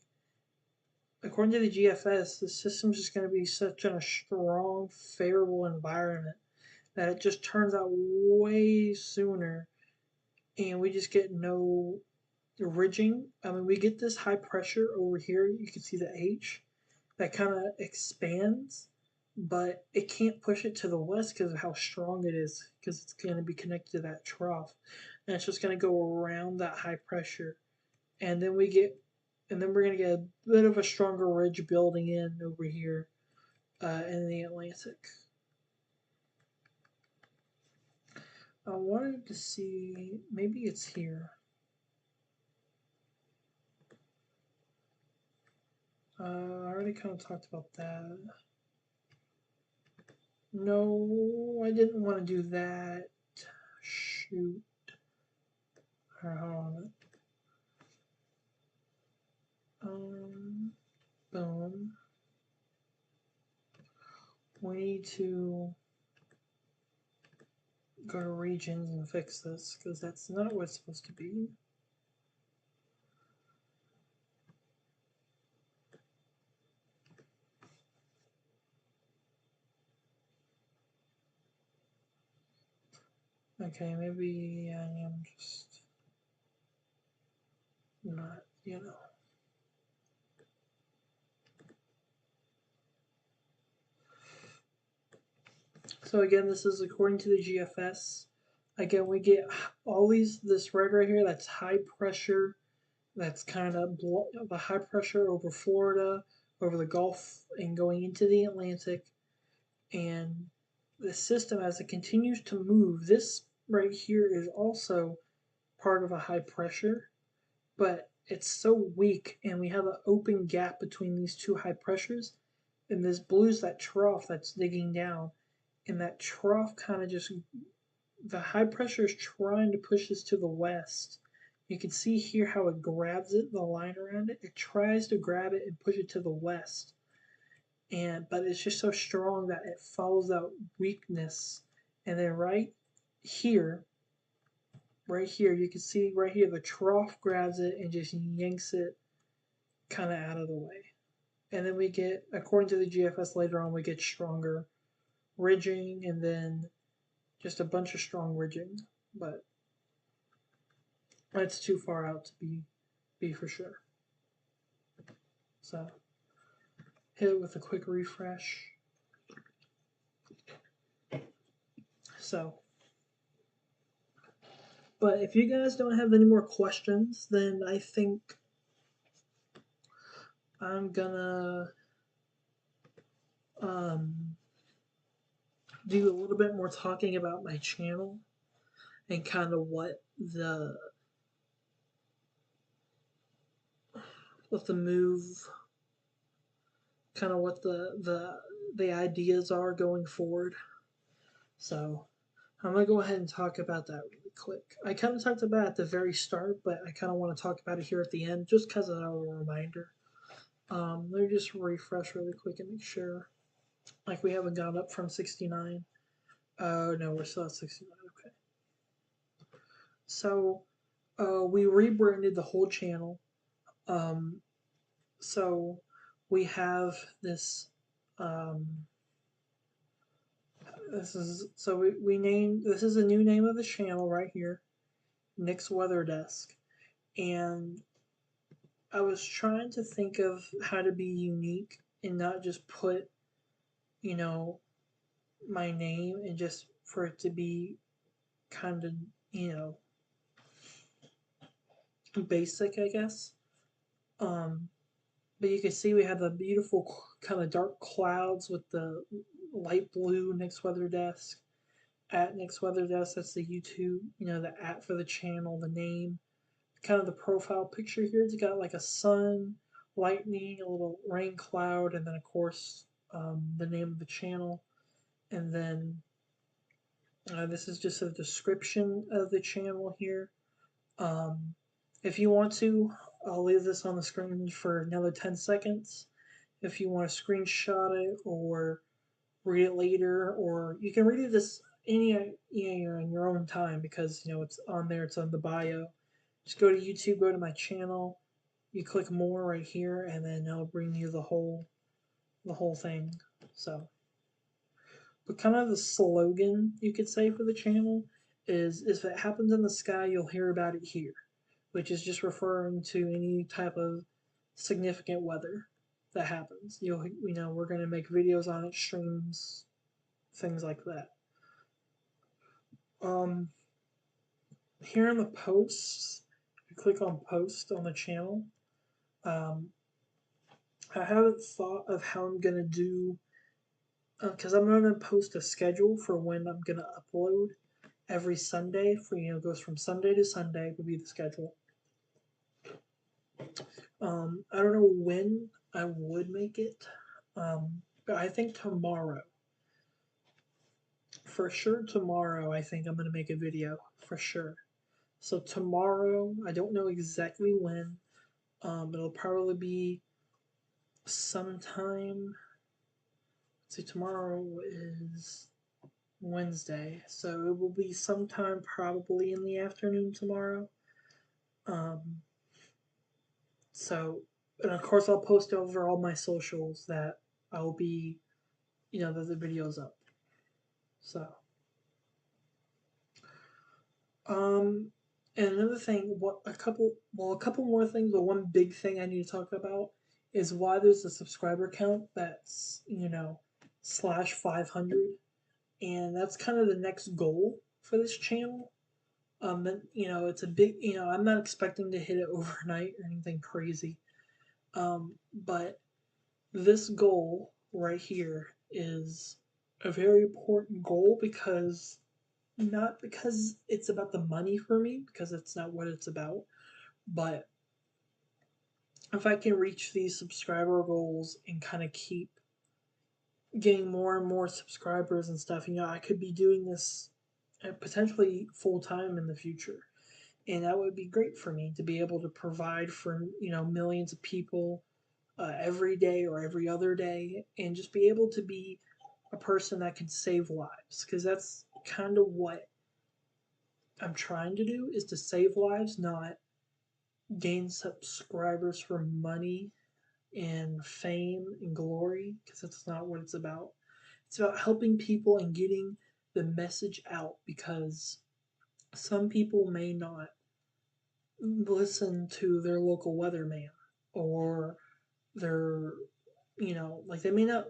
according to the GFS, the system's just going to be such a strong, favorable environment that it just turns out way sooner, and we just get no ridging. I mean, we get this high pressure over here. You can see the H that kind of expands, but it can't push it to the west because of how strong it is, because it's going to be connected to that trough, and it's just going to go around that high pressure, and then we're going to get a bit of a stronger ridge building in over here in the Atlantic. I wanted to see, maybe it's here. I already kind of talked about that. No, I didn't want to do that. Shoot. Hold on. Boom. We need to go to regions and fix this because that's not what it's supposed to be. Okay, maybe I am just not, So again, this is according to the GFS. Again, we get all this red right here, that's high pressure. That's kind of the high pressure over Florida, over the Gulf, and going into the Atlantic. And the system, as it continues to move, this right here is also part of a high pressure, but it's so weak, and we have an open gap between these two high pressures. And this blue is that trough that's digging down, and that trough kind of just the high pressure is trying to push this to the west. You can see here how it grabs it, the line around it. It tries to grab it and push it to the west. But it's just so strong that it follows that weakness. And then here, right here, you can see right here the trough grabs it and just yanks it kind of out of the way. And then we get, according to the GFS later on, we get stronger ridging and then just a bunch of strong ridging. But that's too far out to be for sure. So hit it with a quick refresh. So, but if you guys don't have any more questions, then I think I'm gonna um, do a little bit more talking about my channel and kind of what the move, kind of what the ideas are going forward. So I'm gonna go ahead and talk about that really quick. I kind of talked about it at the very start, but I kind of want to talk about it here at the end, just because of a reminder. Let me just refresh really quick and make sure, like we haven't gone up from 69. Oh no, we're still at 69. Okay. So, we rebranded the whole channel. Um, so we have this. Um, this is so we named this is a new name of the channel right here, Nick's Weather Desk, and I was trying to think of how to be unique and not just put, you know, my name and just for it to be kind of, you know, basic, I guess. Um, but you can see we have the beautiful kind of dark clouds with the light blue Nick's Weather Desk. At Nick's Weather Desk, that's the YouTube, the at for the channel, the name. Kind of the profile picture here. It's got like a sun, lightning, a little rain cloud, and then of course the name of the channel. And then this is just a description of the channel here. Um, if you want to, I'll leave this on the screen for another 10 seconds. If you want to screenshot it or read it later, or you can read it this in your own time because it's on there. It's on the bio. Just go to YouTube, go to my channel. You click more right here, and then it'll bring you the whole thing. So, but kind of the slogan you could say for the channel is if it happens in the sky, you'll hear about it here, which is just referring to any type of significant weather that happens. We're going to make videos on it, streams, things like that. Um, Here in the posts, if you click on post on the channel, um, I haven't thought of how I'm going to do, because I'm going to post a schedule for when I'm going to upload every Sunday. Goes from Sunday to Sunday would be the schedule. I don't know when I would make it, but I think tomorrow. For sure, tomorrow, I think I'm going to make a video. For sure. So, tomorrow, I don't know exactly when. It'll probably be sometime. Let's see, tomorrow is Wednesday, so it will be sometime probably in the afternoon tomorrow. Um, so, and of course, I'll post over all my socials that I'll be, that the video's up. So, um, and another thing, a couple more things, but one big thing I need to talk about is why there's a subscriber count that's, slash 500. And that's kind of the next goal for this channel. It's a big, I'm not expecting to hit it overnight or anything crazy. But this goal right here is a very important goal because not because it's about the money for me, because that's not what it's about, but if I can reach these subscriber goals and kind of keep getting more and more subscribers and stuff, I could be doing this potentially full time in the future. And that would be great for me to be able to provide for, millions of people every day or every other day, and just be able to be a person that can save lives, because that's kind of what I'm trying to do, is to save lives, not gain subscribers for money and fame and glory, because that's not what it's about. It's about helping people and getting the message out, because some people may not listen to their local weatherman, or their, like they may not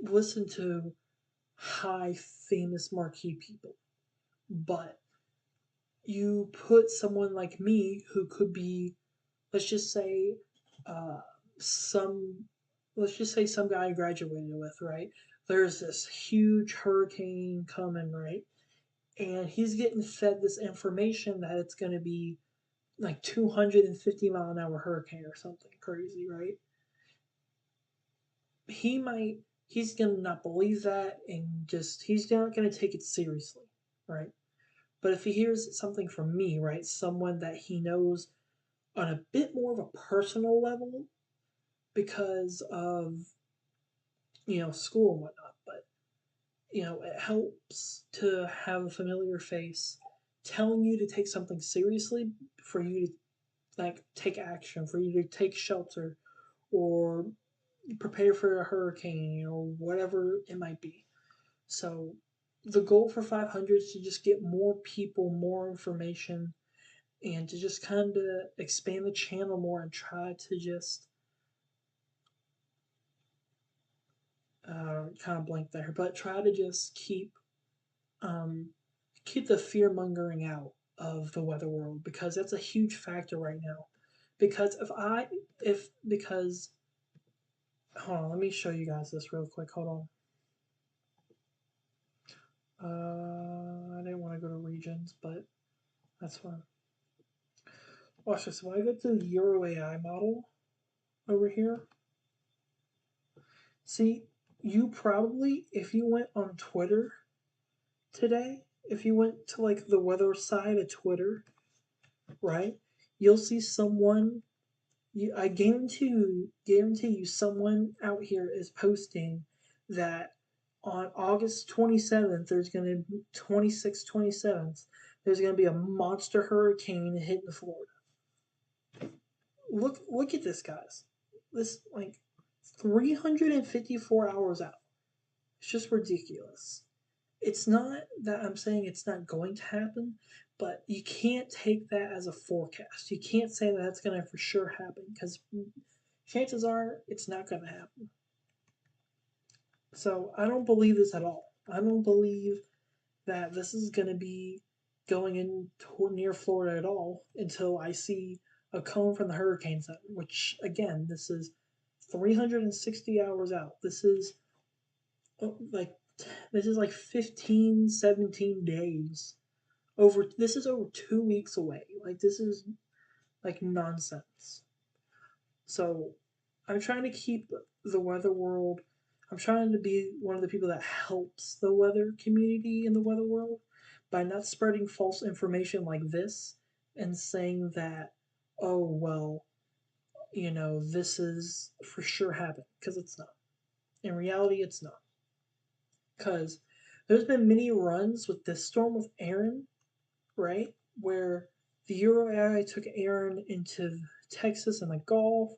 listen to high famous marquee people, but you put someone like me who could be, let's just say, uh, some, let's just say some guy I graduated with, right? There's this huge hurricane coming, right? And he's getting fed this information that it's going to be like 250-mile-an-hour hurricane or something crazy, right? He might, he's going to not believe that, and just, he's not going to take it seriously, right? But if he hears something from me, right, someone that he knows on a bit more of a personal level because of, school and whatnot, but, it helps to have a familiar face telling you to take something seriously, for you to, like, take action, for you to take shelter, or prepare for a hurricane, or whatever it might be. So the goal for 500 is to just get more people, more information, and to just kind of expand the channel more, and try to just kind of blank there, but try to just um, keep the fear mongering out of the weather world, because that's a huge factor right now. Because because hold on, let me show you guys this real quick. Hold on. I didn't want to go to regions, but that's fine. Watch this. When I go to the Euro AI model over here, see, you probably, if you went on Twitter today, if you went to like the weather side of Twitter, right, you'll see someone. I guarantee you, someone out here is posting that on August 27th, there's going to be 26th, 27th, there's going to be a monster hurricane hitting Florida. Look at this, guys. This, like, 354 hours out. It's just ridiculous. It's not that I'm saying it's not going to happen, but you can't take that as a forecast. You can't say that that's going to for sure happen, because chances are it's not going to happen. So I don't believe this at all. I don't believe that this is going to be going in near Florida at all until I see a cone from the Hurricane Center, which, again, this is 360 hours out. Like this is like 15, 17 days. This is over 2 weeks away. Like, this is like nonsense. So I'm trying to keep the weather world. I'm trying to be one of the people that helps the weather community in the weather world by not spreading false information like this, and saying that, oh, well, this is for sure happened, because it's not. In reality, it's not. Because there's been many runs with this storm with Erin, right? Where the Euro AI took Erin into Texas and the Gulf,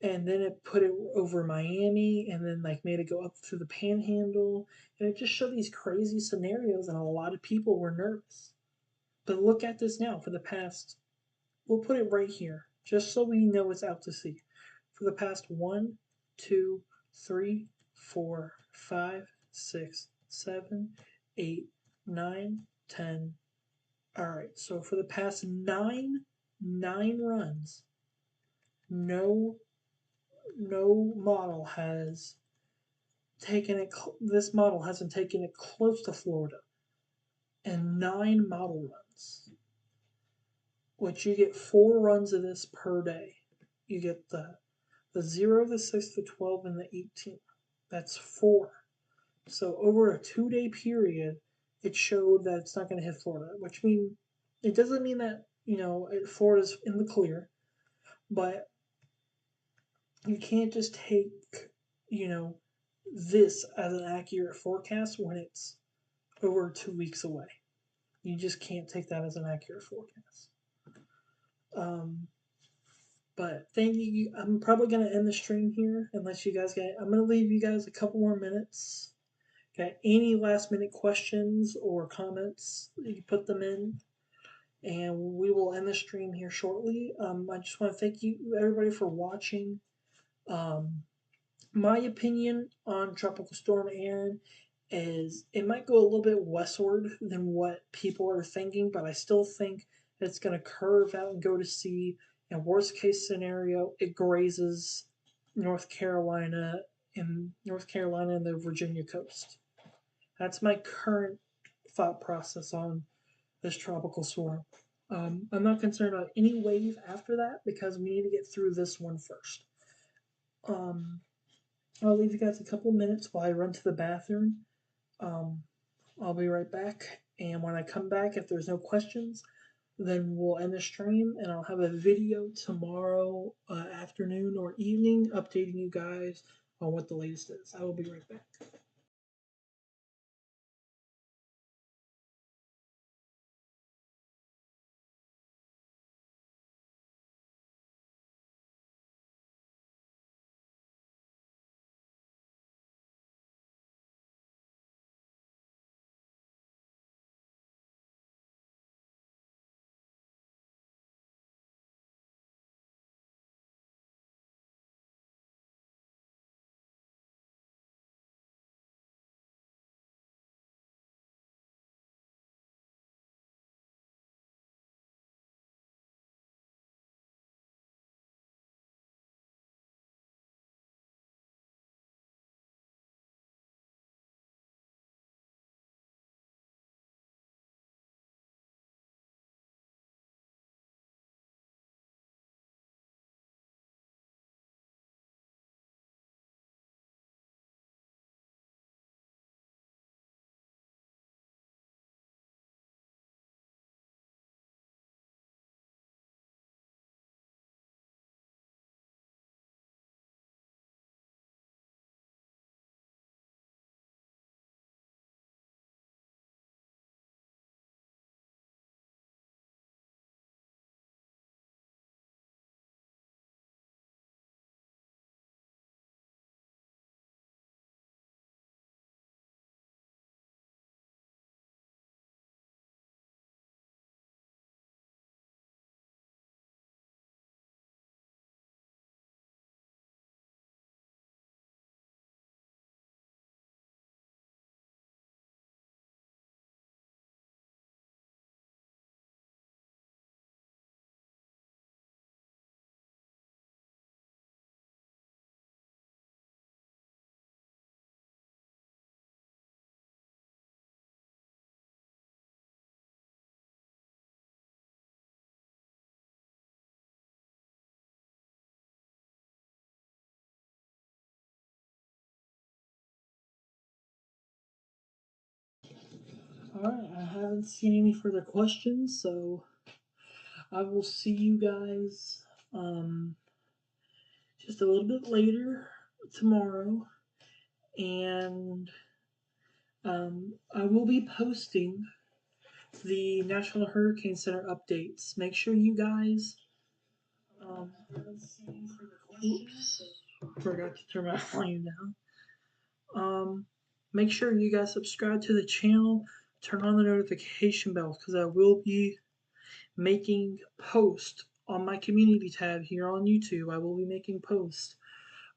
and then it put it over Miami, and then like made it go up through the Panhandle, and it just showed these crazy scenarios, and a lot of people were nervous. But look at this now. For the past, we'll put it right here, just so we know it's out to sea. For the past 1, 2, 3, 4, 5, 6, 7, 8, 9, 10. All right. So for the past nine runs, no no model has taken it. This model hasn't taken it close to Florida, and 9 model runs, which you get 4 runs of this per day. You get the 0, the 6, the 12, and the 18. That's 4. So over a 2-day period, it showed that it's not going to hit Florida, which means it doesn't mean that Florida's in the clear, but you can't just take you know this as an accurate forecast when it's over 2 weeks away. You just can't take that as an accurate forecast. Um, but thank you. I'm probably gonna end the stream here unless you guys get. I'm gonna leave you guys a couple more minutes. Got any last minute questions or comments? You put them in, and we will end the stream here shortly. I just want to thank you everybody for watching. Um, my opinion on Tropical Storm Erin is it might go a little bit westward than what people are thinking, but I still think it's going to curve out and go to sea. And worst case scenario, it grazes North Carolina and the Virginia coast. That's my current thought process on this tropical storm. I'm not concerned about any wave after that because we need to get through this one first. Um, I'll leave you guys a couple minutes while I run to the bathroom. Um, I'll be right back. And when I come back, if there's no questions, then we'll end the stream and I'll have a video tomorrow afternoon or evening updating you guys on what the latest is. I will be right back. Alright, I haven't seen any further questions, so I will see you guys just a little bit later tomorrow, and I will be posting the National Hurricane Center updates. Make sure you guys. Um, oops, forgot to turn my volume down. Make sure you guys subscribe to the channel, turn on the notification bells because I will be making posts on my community tab here on YouTube. I will be making posts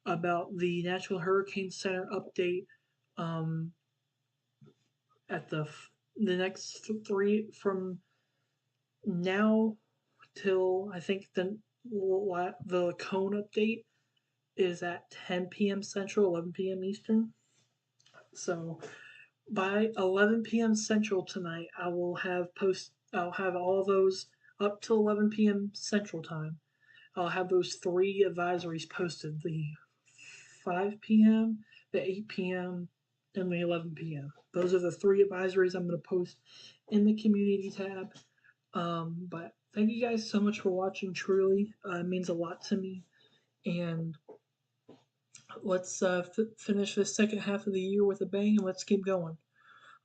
about the National Hurricane Center update um, at the next three from now till I think the cone update is at 10 p.m. Central, 11 p.m. Eastern. So by 11 p.m. Central tonight, I'll have all those up to 11 p.m. Central time. I'll have those three advisories posted: the 5 p.m., the 8 p.m., and the 11 p.m. Those are the three advisories I'm going to post in the community tab. But thank you guys so much for watching. Truly, it means a lot to me. And let's finish this second half of the year with a bang, and let's keep going.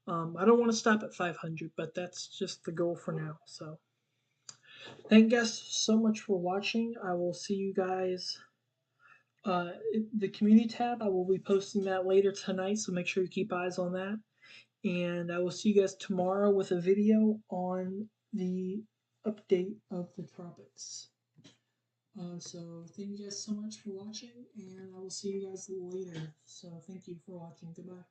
I don't want to stop at 500, but that's just the goal for now. So, thank you guys so much for watching. I will see you guys. The community tab, I will be posting that later tonight, so make sure you keep eyes on that. And I will see you guys tomorrow with a video on the update of the tropics. So thank you guys so much for watching, and I will see you guys later. So thank you for watching. Goodbye.